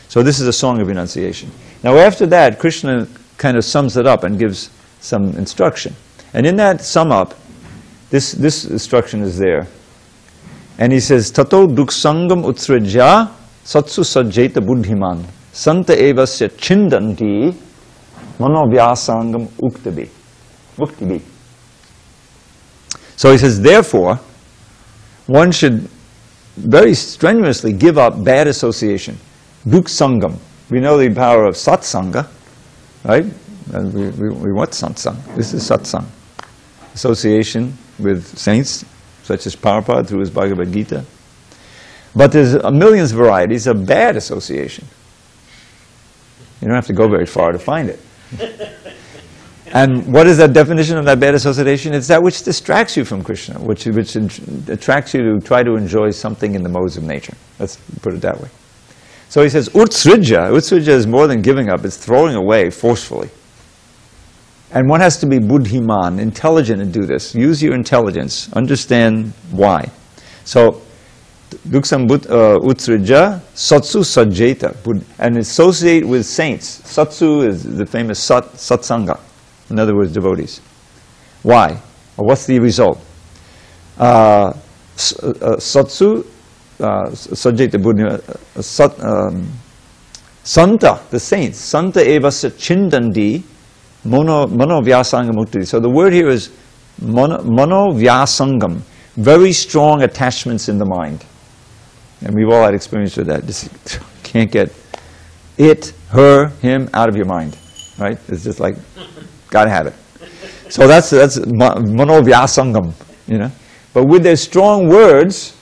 So this is a song of renunciation. Now after that, Krishna kind of sums it up and gives some instruction. And in that sum up, this instruction is there. And he says, Tato duksangam utsrajya satsu sajjeta buddhiman santa evasya chindanti manovyasangam uktabi. So he says, therefore, one should very strenuously give up bad association. Duksangam. We know the power of satsanga, right? And we want satsang. This is satsang. Association with saints, such as Prabhupada through his Bhagavad Gita. But there's millions of varieties of bad association. You don't have to go very far to find it. And what is that definition of that bad association? It's that which distracts you from Krishna, which attracts you to try to enjoy something in the modes of nature. Let's put it that way. So he says, Utsrija. Utsrija is more than giving up, it's throwing away forcefully. And one has to be buddhiman, intelligent, and do this. Use your intelligence. Understand why. So, duksam utsrija, satsu sajjeta, and associate with saints. Satsu is the famous satsanga. In other words, devotees. Why? Or what's the result? Satsu sajjeta buddhi, santa, the saints. Santa evasya chindandi manovyasangam uttadi. So the word here is manovyasangam, very strong attachments in the mind. And we've all had experience with that. Just can't get it, her, him out of your mind. Right? It's just like, gotta have it. So that's manovyasangam, you know. But with their strong words,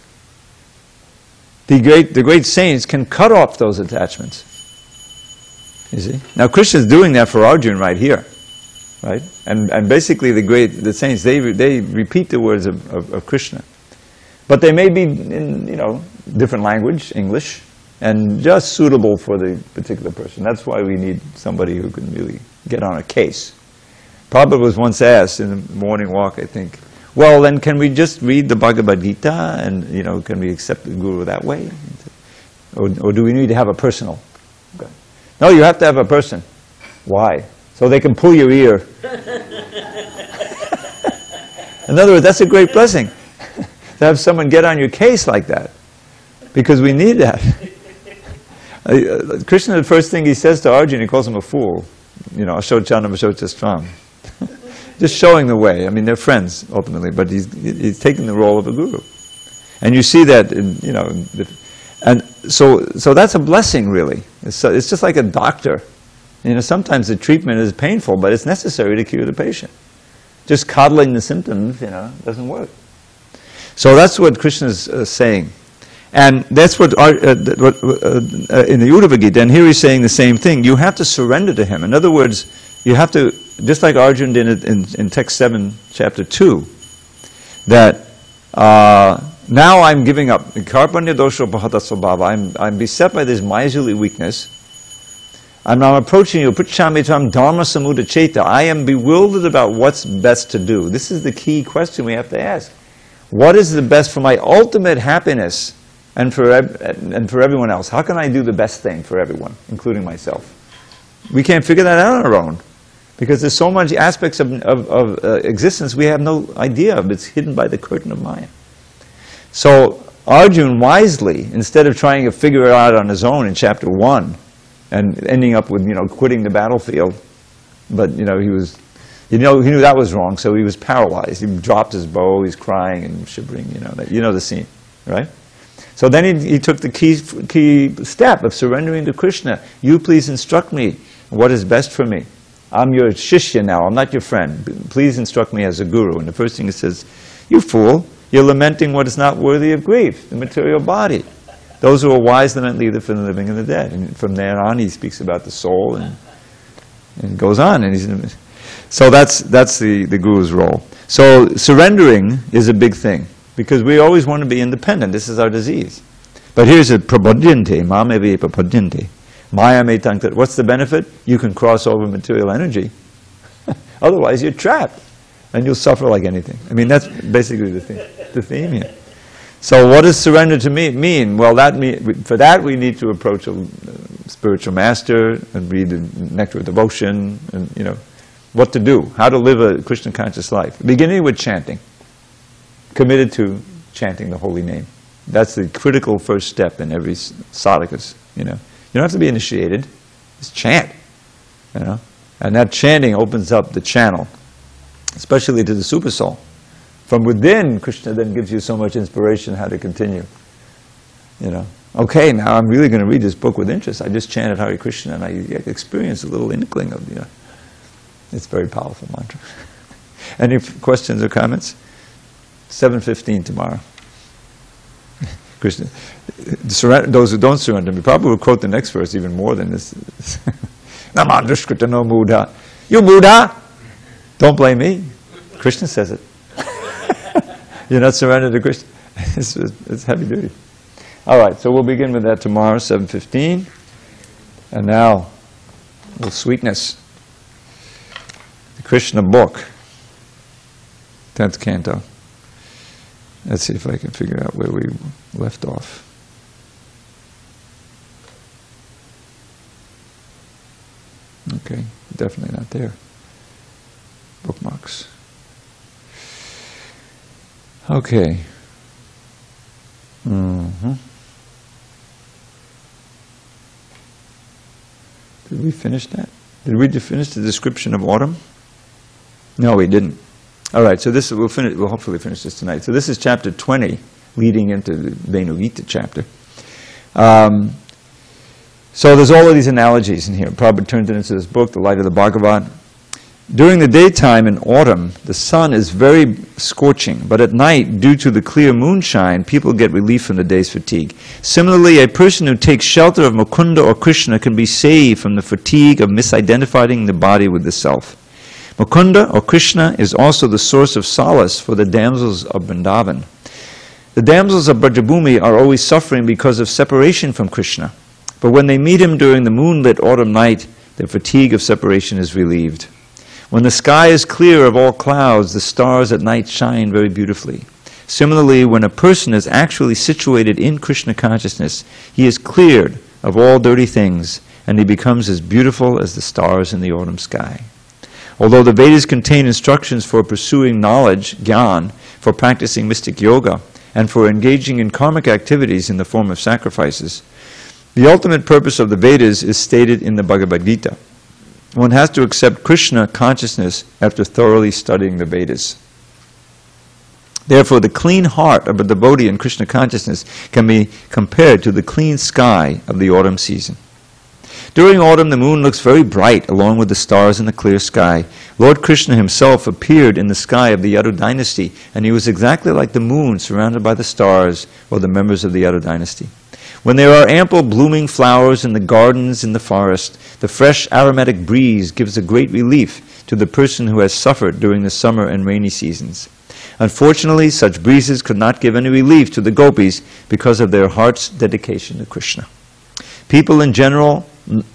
the great saints can cut off those attachments. You see? Now Krishna is doing that for Arjuna right here. Right? And basically the saints, they repeat the words of Krishna. But they may be in, you know, different language, English, and just suitable for the particular person. That's why we need somebody who can really get on a case. Prabhupada was once asked in the morning walk, I think, well, then can we just read the Bhagavad Gita and, you know, can we accept the Guru that way? Or do we need to have a personal? Okay. No, you have to have a person. Why? So they can pull your ear. In other words, that's a great blessing. To have someone get on your case like that. Because we need that. Krishna, the first thing he says to Arjuna, he calls him a fool. You know, Ashochanam Ashocastram. Just showing the way. I mean, they're friends, ultimately, but he's taking the role of a guru. And you see that, in, you know, and so that's a blessing, really. It's just like a doctor. You know, sometimes the treatment is painful, but it's necessary to cure the patient. Just coddling the symptoms, you know, doesn't work. So that's what Krishna is saying. And that's what in the Uddhava Gita, and here he's saying the same thing. You have to surrender to him. In other words, you have to, just like Arjuna did in text 7, chapter 2, that now I'm giving up. Karpanya dosha bhata svabhava. I'm beset by this miserly weakness. I'm now approaching you. Pritchami tam dharma samudacheta. I am bewildered about what's best to do. This is the key question we have to ask. What is the best for my ultimate happiness and for everyone else? How can I do the best thing for everyone, including myself? We can't figure that out on our own, because there's so much aspects of existence we have no idea of. It's hidden by the curtain of Maya. So Arjuna wisely, instead of trying to figure it out on his own in chapter 1, and ending up with, quitting the battlefield, but, he knew that was wrong, so he was paralyzed. He dropped his bow, he's crying and shivering, the scene, right? So then he took the key step of surrendering to Krishna. You please instruct me what is best for me. I'm your shishya now, I'm not your friend. Please instruct me as a guru. And the first thing he says, you fool, you're lamenting what is not worthy of grief, the material body. Those who are wise lament neither for the living and the dead. And from there on he speaks about the soul and goes on. And so that's the guru's role. So surrendering is a big thing, because we always want to be independent. This is our disease. But here's a prabodhyante, mameve prabodhyante. Maya me tankta. What's the benefit? You can cross over material energy. Otherwise you're trapped and you'll suffer like anything. I mean, that's basically the theme here. So what does surrender to me mean? Well, for that we need to approach a spiritual master and read the Nectar of Devotion, and what to do, how to live a Krishna conscious life. Beginning with chanting, committed to chanting the holy name. That's the critical first step in every sadhaka's. You don't have to be initiated, just chant. And that chanting opens up the channel, especially to the super soul. From within, Krishna then gives you so much inspiration how to continue. Okay, now I'm really going to read this book with interest. I just chanted Hare Krishna and I experienced a little inkling of, it's a very powerful mantra. Any questions or comments? 7:15 tomorrow. Krishna, those who don't surrender, we probably will quote the next verse even more than this. Namadrishkrita no Buddha. You Buddha! Don't blame me. Krishna says it. You're not surrendered to Krishna. It's heavy duty. All right, so we'll begin with that tomorrow, 7:15. And now, a little sweetness. The Krishna book, 10th canto. Let's see if I can figure out where we left off. Okay, definitely not there. Bookmarks. Okay. Did we finish that? Did we finish the description of autumn? No, we didn't. All right, so this we'll hopefully finish this tonight. So this is chapter 20, leading into the Gita chapter. So there's all of these analogies in here. Prabhupada turned it into this book, The Light of the Bhagavad. During the daytime in autumn, the sun is very scorching, but at night, due to the clear moonshine, people get relief from the day's fatigue. Similarly, a person who takes shelter of Mukunda or Krishna can be saved from the fatigue of misidentifying the body with the self. Mukunda or Krishna is also the source of solace for the damsels of Vrindavan. The damsels of Brajabhumi are always suffering because of separation from Krishna, but when they meet him during the moonlit autumn night, their fatigue of separation is relieved. When the sky is clear of all clouds, the stars at night shine very beautifully. Similarly, when a person is actually situated in Krishna consciousness, he is cleared of all dirty things, and he becomes as beautiful as the stars in the autumn sky. Although the Vedas contain instructions for pursuing knowledge, jnana, for practicing mystic yoga, and for engaging in karmic activities in the form of sacrifices, the ultimate purpose of the Vedas is stated in the Bhagavad Gita. One has to accept Krishna consciousness after thoroughly studying the Vedas. Therefore, the clean heart of a devotee in Krishna consciousness can be compared to the clean sky of the autumn season. During autumn, the moon looks very bright along with the stars in the clear sky. Lord Krishna himself appeared in the sky of the Yadu dynasty, and he was exactly like the moon surrounded by the stars, or the members of the Yadu dynasty. When there are ample blooming flowers in the gardens in the forest, the fresh aromatic breeze gives a great relief to the person who has suffered during the summer and rainy seasons. Unfortunately, such breezes could not give any relief to the gopis because of their heart's dedication to Krishna. People in general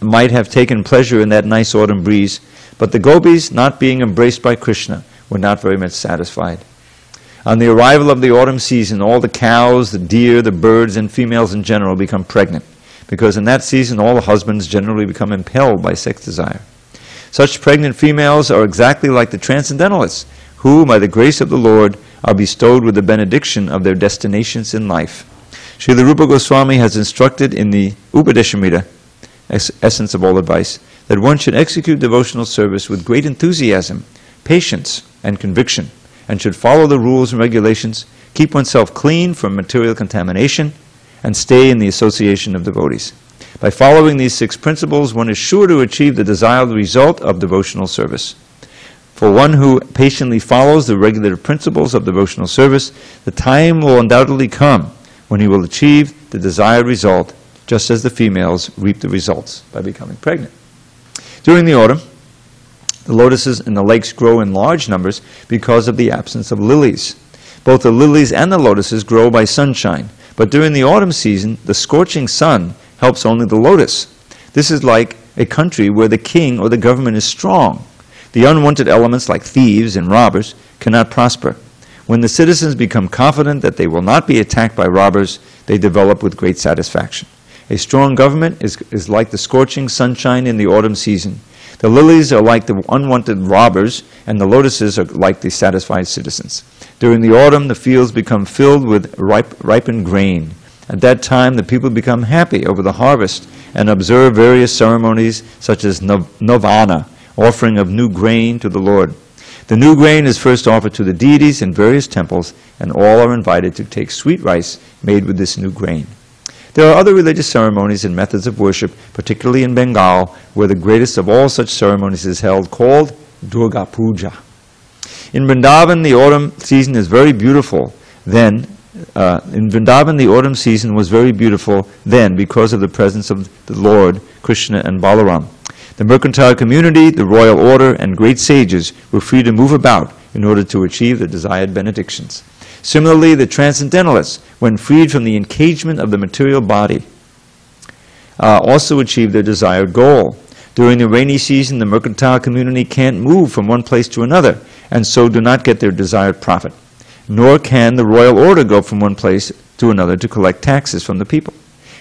might have taken pleasure in that nice autumn breeze, but the gopis, not being embraced by Krishna, were not very much satisfied. On the arrival of the autumn season, all the cows, the deer, the birds, and females in general become pregnant, because in that season all the husbands generally become impelled by sex desire. Such pregnant females are exactly like the transcendentalists, who, by the grace of the Lord, are bestowed with the benediction of their destinations in life. Srila Rupa Goswami has instructed in the Upadeshamrita, essence of all advice, that one should execute devotional service with great enthusiasm, patience, and conviction, and should follow the rules and regulations, keep oneself clean from material contamination, and stay in the association of devotees. By following these 6 principles, one is sure to achieve the desired result of devotional service. For one who patiently follows the regulative principles of devotional service, the time will undoubtedly come when he will achieve the desired result, just as the females reap the results by becoming pregnant. During the autumn, the lotuses in the lakes grow in large numbers because of the absence of lilies. Both the lilies and the lotuses grow by sunshine, but during the autumn season, the scorching sun helps only the lotus. This is like a country where the king or the government is strong. The unwanted elements like thieves and robbers cannot prosper. When the citizens become confident that they will not be attacked by robbers, they develop with great satisfaction. A strong government is like the scorching sunshine in the autumn season. The lilies are like the unwanted robbers, and the lotuses are like the satisfied citizens. During the autumn, the fields become filled with ripened grain. At that time, the people become happy over the harvest and observe various ceremonies such as Novana, offering of new grain to the Lord. The new grain is first offered to the deities in various temples, and all are invited to take sweet rice made with this new grain. There are other religious ceremonies and methods of worship, particularly in Bengal, where the greatest of all such ceremonies is held, called Durga Puja. In Vrindavan, the autumn season is very beautiful. The autumn season was very beautiful then because of the presence of the Lord, Krishna, and Balaram. The mercantile community, the royal order, and great sages were free to move about in order to achieve the desired benedictions. Similarly, the transcendentalists, when freed from the encagement of the material body, also achieved their desired goal. During the rainy season, the mercantile community can't move from one place to another, and so do not get their desired profit. Nor can the royal order go from one place to another to collect taxes from the people.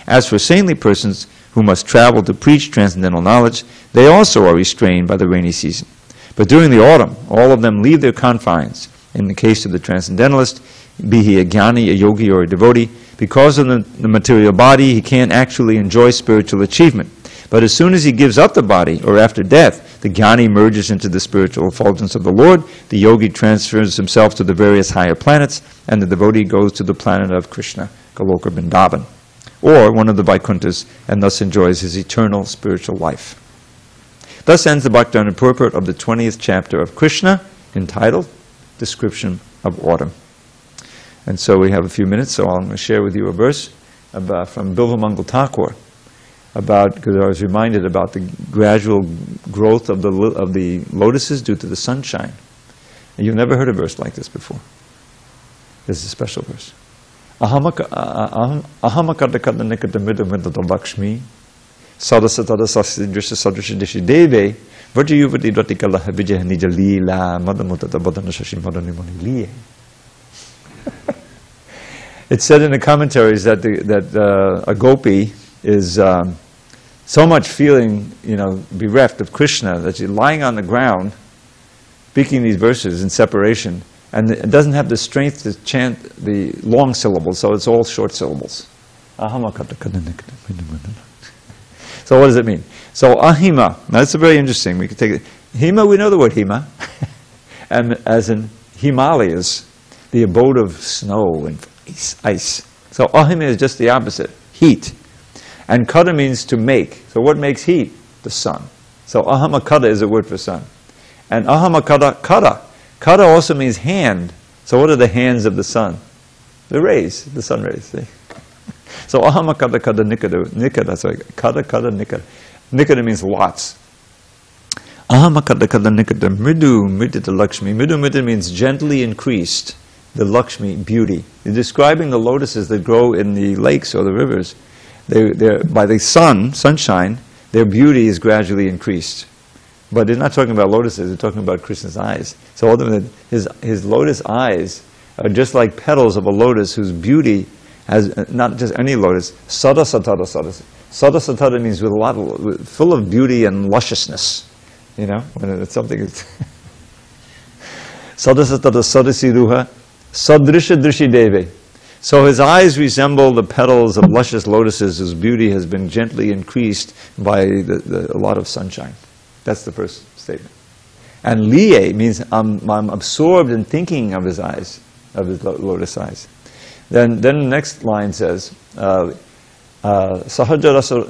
As for saintly persons who must travel to preach transcendental knowledge, they also are restrained by the rainy season. But during the autumn, all of them leave their confines. In the case of the transcendentalist, be he a jnani, a yogi, or a devotee, because of the material body, he can't actually enjoy spiritual achievement. But as soon as he gives up the body, or after death, the jnani merges into the spiritual effulgence of the Lord, the yogi transfers himself to the various higher planets, and the devotee goes to the planet of Krishna, Goloka Vrindavan, or one of the Vaikunthas, and thus enjoys his eternal spiritual life. Thus ends the Bhaktivinoda purport of the 20th chapter of Krishna, entitled Description of Autumn. And so we have a few minutes, so I'm going to share with you a verse from Bilvamangal Thakur, because I was reminded about the gradual growth of the lotuses due to the sunshine. And you've never heard a verse like this before. This is a special verse. Ahamakadakadanikadamidamidata Lakshmi Sadasatadasasindrisha Sadrisha Dishi Deve Vajayuvati Ratikala Vijaya Nija Lila Madamutata Badana Shashi Madanimani Liye. It's said in the commentaries that a gopi is so much feeling, bereft of Krishna that she's lying on the ground, speaking these verses in separation, and it doesn't have the strength to chant the long syllables, so it's all short syllables. So what does it mean? So ahima, now that's very interesting. We could take it. Hima, we know the word hima, and as in Himalayas, the abode of snow and ice. So ahima is just the opposite, heat. And kada means to make. So what makes heat? The sun. So ahamakada is a word for sun. And ahamakada, kada. Kada also means hand. So what are the hands of the sun? The rays, the sun rays. See? So ahamakada kada nikada, sorry, kada nikada. Nikada means lots. Ahamakada kada nikada mridu mridita Lakshmi. Mridu means gently increased. The Lakshmi, beauty. You're describing the lotuses that grow in the lakes or the rivers. They're, by the sunshine, their beauty is gradually increased. But they're not talking about lotuses, they're talking about Krishna's eyes. So ultimately, his lotus eyes are just like petals of a lotus whose beauty has, not just any lotus, sada satara sada. Sada satara means with a lot of, full of beauty and lusciousness. You know, when it's something is sada satara sadasiruha sadrisha drishi deve. So his eyes resemble the petals of luscious lotuses whose beauty has been gently increased by a lot of sunshine. That's the first statement. And liye means I'm absorbed in thinking of his eyes, of his lotus eyes. Then the next line says, sahaja rasa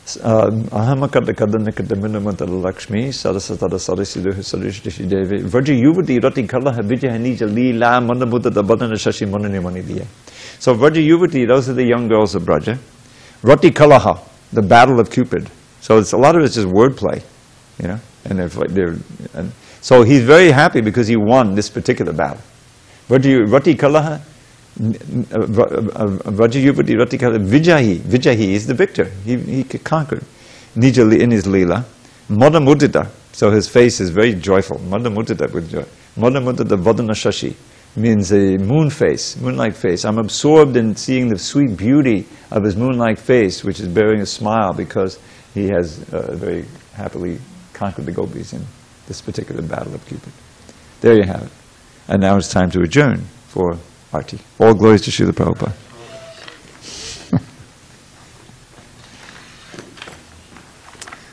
ahamakata kadanakata minamata lakshmi sarasatara sarasiduha sarishtishi devi vraja yuvati rati kalaha vijahanija lila manamudata badana shashi manani maniliya. So vraja yuvati, those are the young girls of Braja. Rati kalaha, the battle of Cupid. So it's, a lot of it's just wordplay, you know. And so he's very happy because he won this particular battle. Rati kalaha, Vraja yuvati rati kalaha, Vijahi is the victor. He conquered. Nija in his lila. Mada mudita, so his face is very joyful. Mada mudita with joy. Mada mudita vadana shashi means a moon face, moon-like face. I'm absorbed in seeing the sweet beauty of his moon-like face, which is bearing a smile because he has very happily conquered the gopis in this particular battle of Cupid. There you have it. And now it's time to adjourn for Arti. All glories to Srila Prabhupada.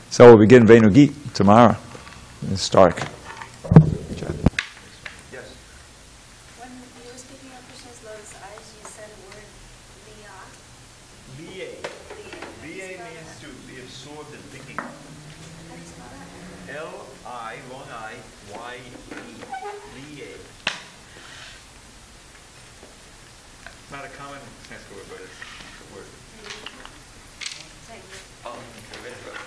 So we'll begin Venu Gita tomorrow. It's stark. When you were speaking of Krishna's lotus eyes, you said a word, liya. Liye. Liye Liya means to be absorbed in thinking. How do you spell that? L-I, long I, Y-E. Liye. Not a common Sanskrit word, but it's a word. Say it. Oh, Dravida Prabhu.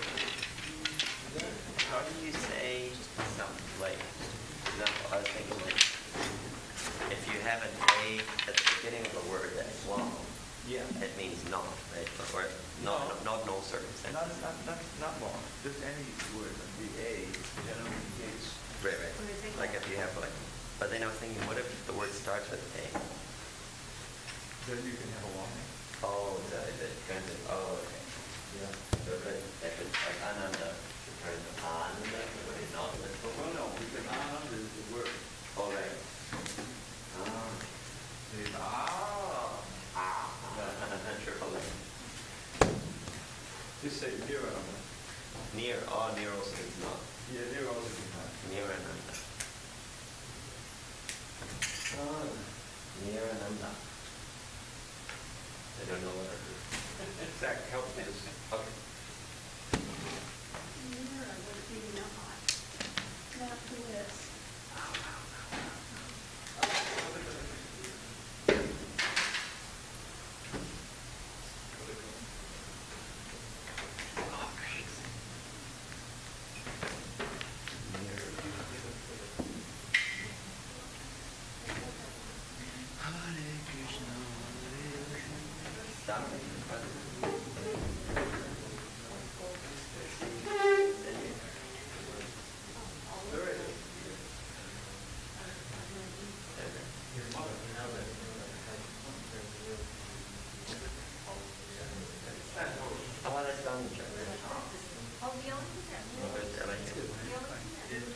How do you say something like, for example, I was thinking like, if you have an A at the beginning of a word that's long, Yeah. it means not, right? Or not in all circumstances. Not long. Just any word. The A generally indicates. Right. Like if you have like, but then I was thinking, what if the word starts with A? Then you can have a long name. Oh, that kind of, oh, okay. Yeah. So if it's like Ananda, it turns to Ananda, but it's not literal. Well, no, because Anand is the word. Oh, right. Ah. Sure. Just say Nira. Near, oh, near also is not. Yeah, Nira also can have. Near Ananda. Near Ananda. I don't know what it is. Zach, help me. Okay. Mirror would be not bliss. Stop. Oh, that's done. Oh, the only thing that moves, the only thing that moves is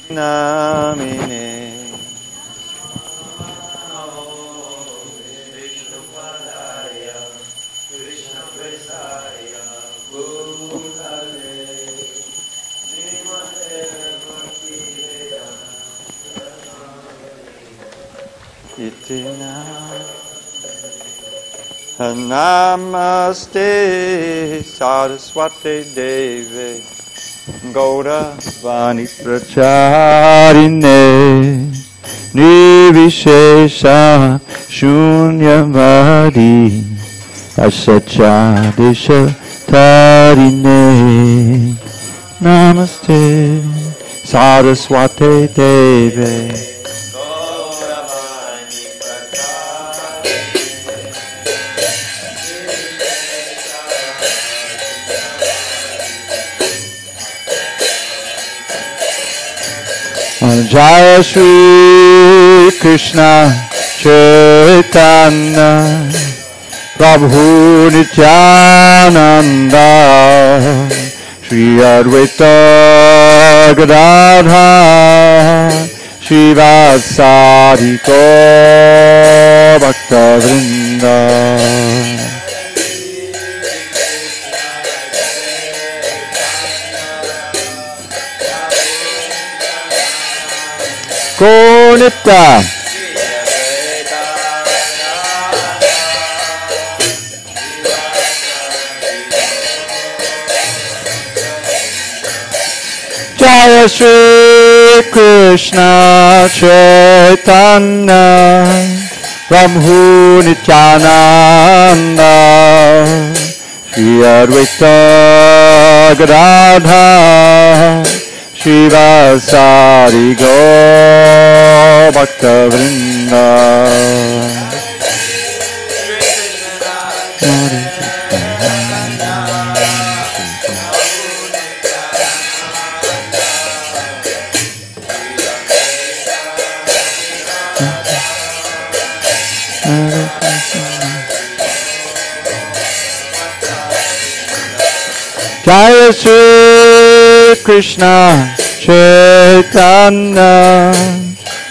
Namine Itina Namaste Saraswati Devi Gaura Vani Pracharine Nivishesha Shunyavadi Asacha Desha Tarine Namaste Saraswati Devi Jaya Shri Krishna Chaitanya Prabhu Nityananda Shri Advaita Gadadhar Shiva Sadiko Bhakta Vrinda Konita Jaya Shri Krishna Chaitanya Prabhu Nityananda Shri Advaita Gadadhar Shiva Sari Go Bhakta Vrinda Jaya Shri Krishna Chaitanya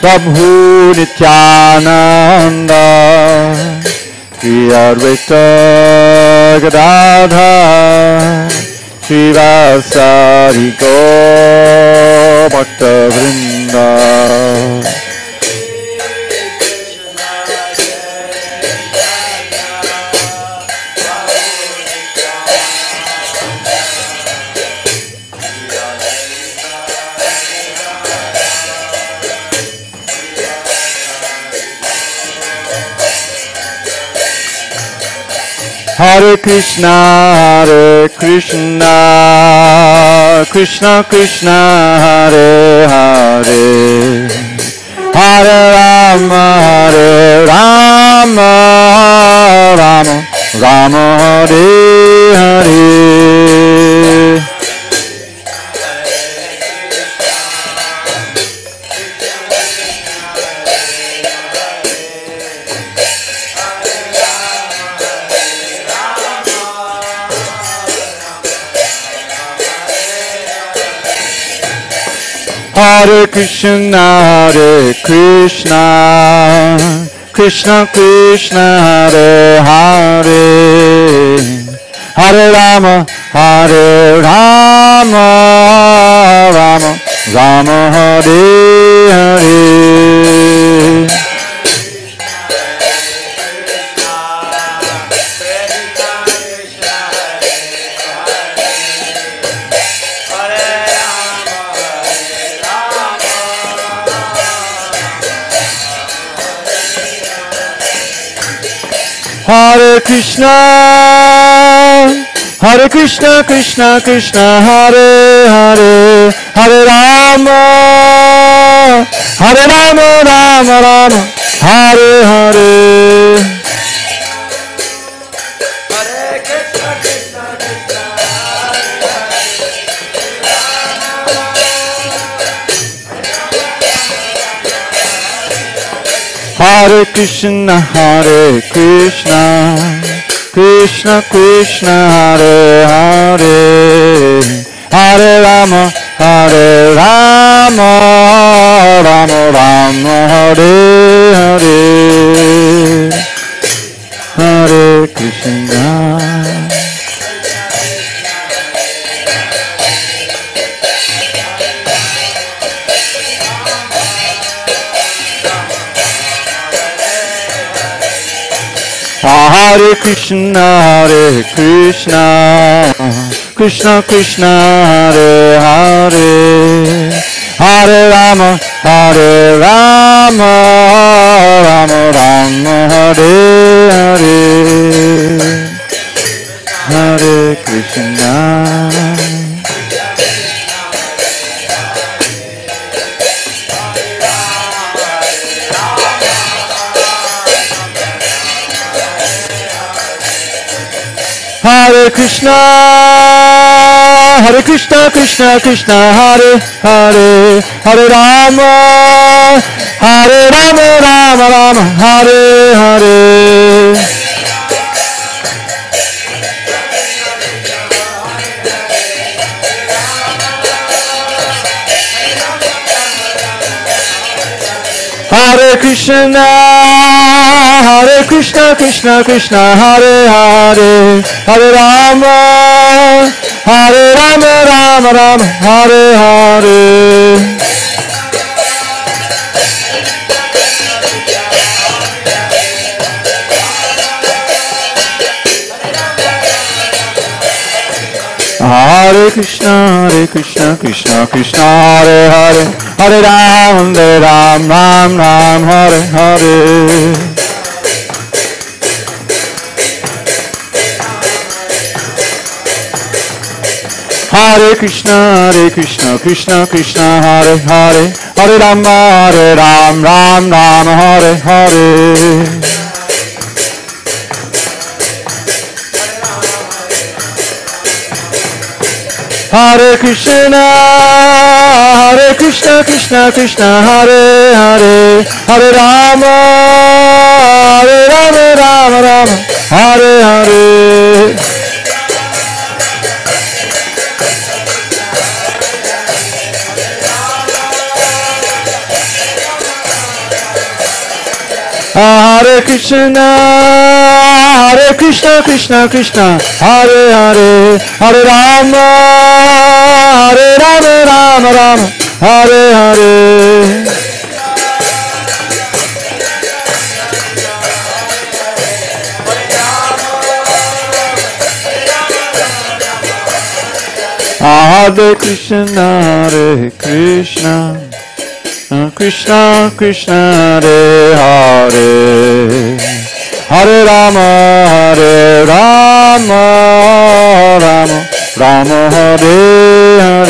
Prabhu Nityananda Shri Advaita Gadadhar Shiva Sari Go Bhakta Vrinda Hare Krishna, Krishna Krishna, Hare Hare, Hare Rama, Rama Rama, Hare Hare. Hare Krishna, Krishna Krishna, Hare Hare, Hare Rama, Rama Hare Hare. Hare Krishna, Hare Krishna, Krishna Krishna, Hare Hare, Hare Rama, Hare Rama, Rama Rama, Hare Hare. Hare Krishna, Krishna Krishna, Hare Krishna, Hare Krishna, Krishna Krishna, Hare Hare, Hare Rama, Hare Rama, Rama Rama, Hare Hare, Hare Krishna. Hare Krishna, Hare Krishna, Krishna Krishna, Hare Hare, Hare Rama, Hare Rama, Rama Rama, Hare Hare, Hare Krishna. Hare Krishna, Hare Krishna, Krishna Krishna, Hare Hare, Hare Rama, Hare Rama, Rama Rama, Hare Hare. Hare Krishna, Hare Krishna, Krishna Krishna, Hare Hare, Hare Rama, Hare Rama, Rama Rama, Hare Hare. Hare Krishna, Krishna Krishna, Hare Hare, Hare Ram, Ram Ram, Hare Hare. Hare Krishna, Krishna Krishna, Hare Hare, Hare Ram, Ram Ram, Hare Hare. Hare Krishna, Krishna Krishna, Hare Hare, Hare Rama, Rama Rama, Hare Hare. Hare Krishna, Krishna Krishna, Hare Hare, Hare Rama, Rama Rama, Hare Hare. Hare Krishna, Krishna Krishna, Hare Hare, Hare Rama, Rama Rama, Hare Hare.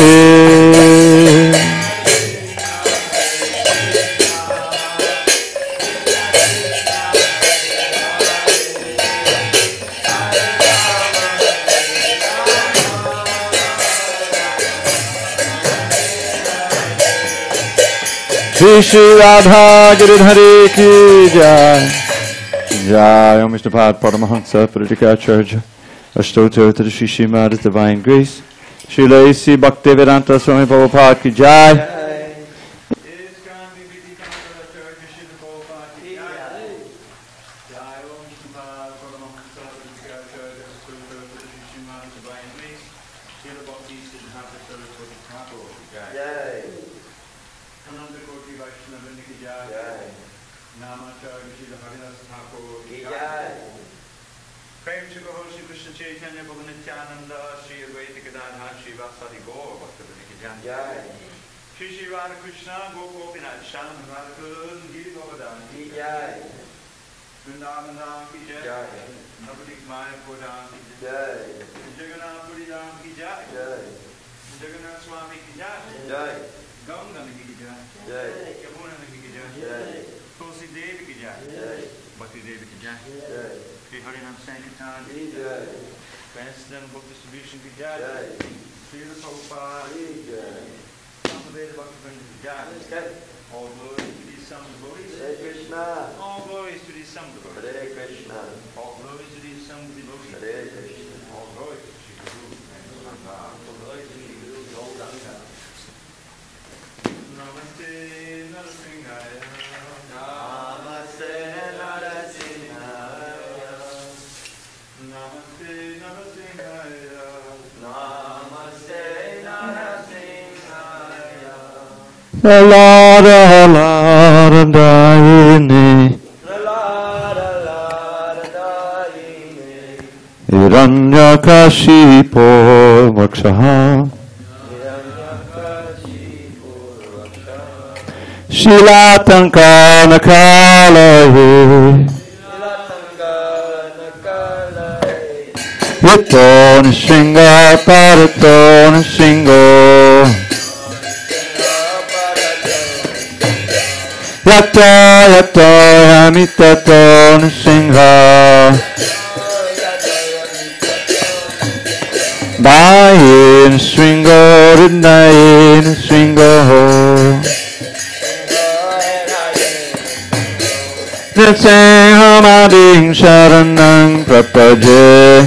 Shri Radha Giridhari ki jai. Jai Om Vishnupada Paramahansa Paradikacharya Ashtotter to the Shri Srimad Divine Grace. Srila A.C. Bhaktivedanta Swami Prabhupada ki jai. Vrindavan Dham ki jai, Navadvip Mayapur Dham ki jai, Jagannath Puri Dham ki jai, Jagannath Swami ki jai, Ganga Nabi ki jai, Yamuna Nabi ki jai, Tulsi Devi ki jai, Bhakti Devi ki jai, Sri Harinam Sankirtan ki jai, Transcendental Book Distribution ki jai, Sri Prabhupada ki jai, Samaveda Bhaktivinoda ki jai. All glories to these sons devotees. Hare Krishna. All glories to these sons devotees. Hare Krishna. All glories to these sons devotees. Hare Krishna. All glories to Shri Guru and Sangha. All glories to Shri Guru Goldanga. Namaste Narasimhaya. Namaste Narasimhaya. Namaste Narasimhaya. Namaste Narasimhaya. Lara Lara Dayini Lara Lara Dayini. Hiranyakashipo Vakshaha Hiranyakashipu Vakshaha. Shilatankana Kalaye Shilatangana Kalaye. Hito Nishinga Parato Nishingo Yato Yato Yamitato Nishinga Dayin Swingo Rindayin Swingo Nitsing Hamading Sharanang Prapaje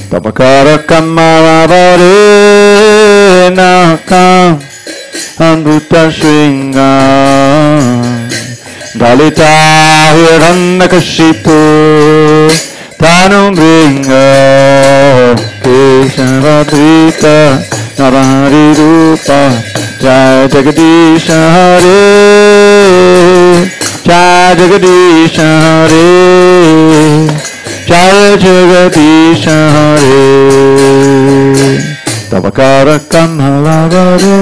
Tapakara Kamaravare Nakam Amruta Swinga Dalita Hiranyakashipu Tanum Bringa Keshavadrita Narahari Rupa Jai Jagadisha Hare Jai Jagadisha Hare Jai Jagadisha Hare Tavakara Kamalavare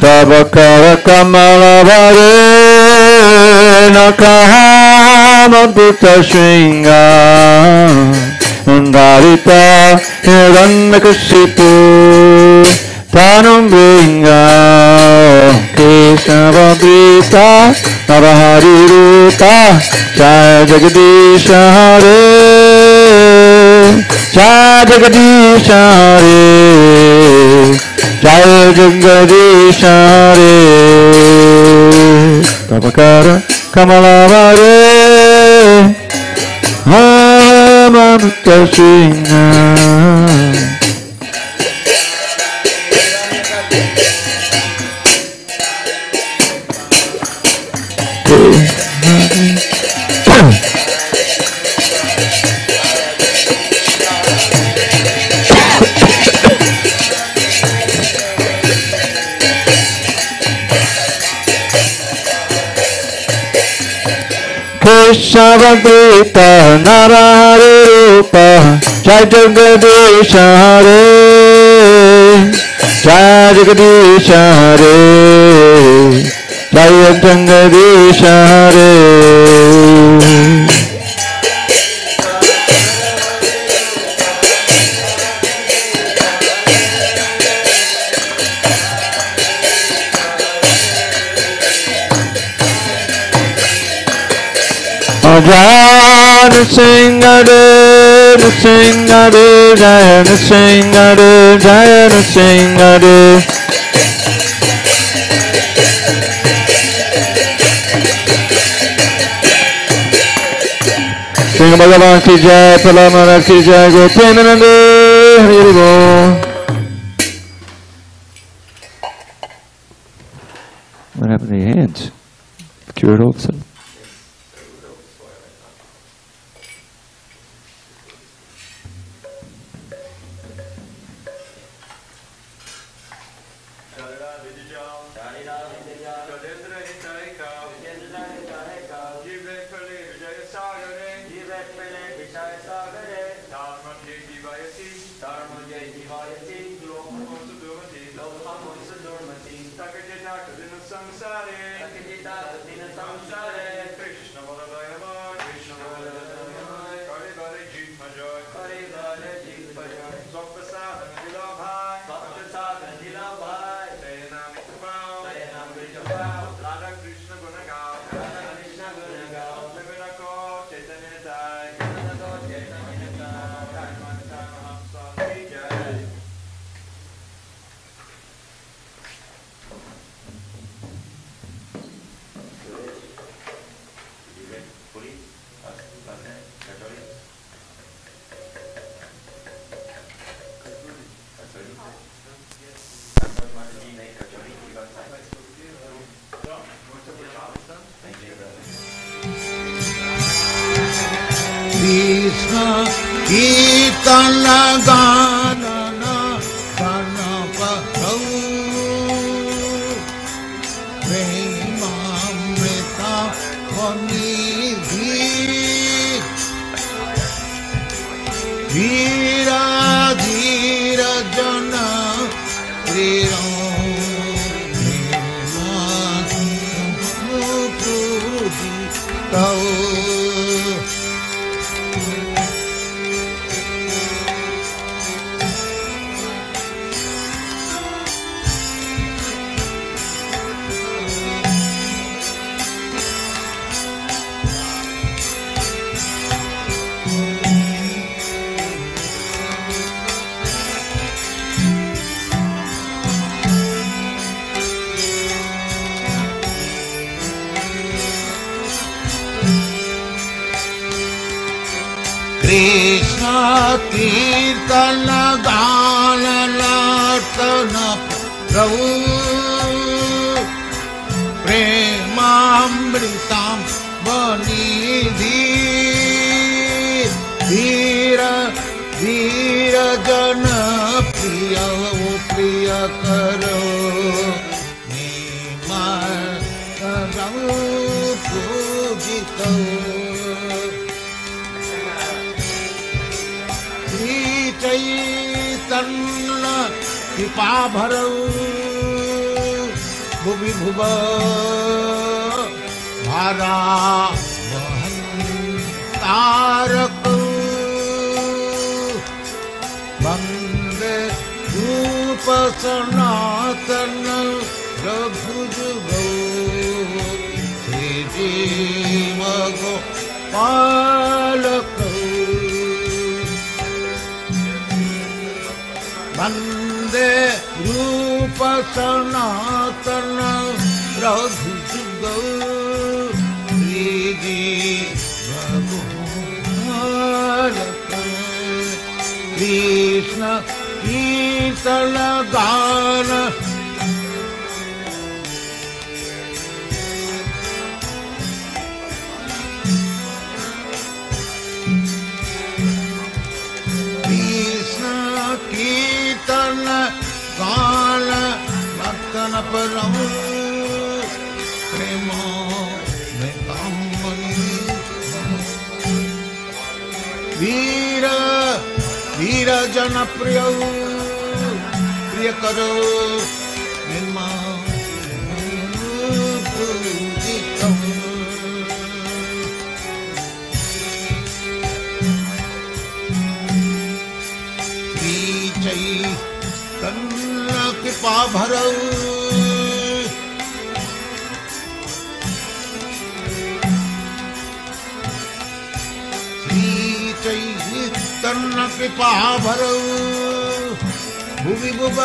Tavakara Kamalavare Nakahama Bhuta Shringa Darita Hiranyakashipu Tanum Bringa Keshavadrita Narahari Rupa Jai Jagadisha Hare Jai Jagadisha Hare Jai Jagadisha Hare Tavakara Kamalavare Hamamutta Shringa Keshavadrita Narahari Rupa Jai Jagadisha Hare Jai Jagadisha Hare Jai Jagadisha Hare Jaya Nrsimhade, Nrsimhade, Jaya Nrsimhade, Jaya Nrsimhade. Sri Bhagavan ki jai, Prahlad Maharaj ki jai, Gopenanande, Hari Bol. What happened to your hands? रूप से। कीर्तन गान गणपतौ प्रेमामृता निधि वीर धीर जन प्रिय कृष्ण कीर्तन गान नर्तन प्रभु प्रेमामृतां वनिधि धीर धीर जन प्रिय प्रिय करो पूजित चैतन्य कृपा भरौ भुवि भुव भारा वहन तारक वंदे रूप सनातन रघुजुगौ श्री जीव गोपालक वंदे रूप सनातन रघुजुगौ कृष्ण कीर्तन गान कीर्तन गान नर्तन परम प्रेम में वीर वीर जन प्रिय प्रिय करो कृपा भरौ श्री चैतन्य कृपा भरौ भुवि भुव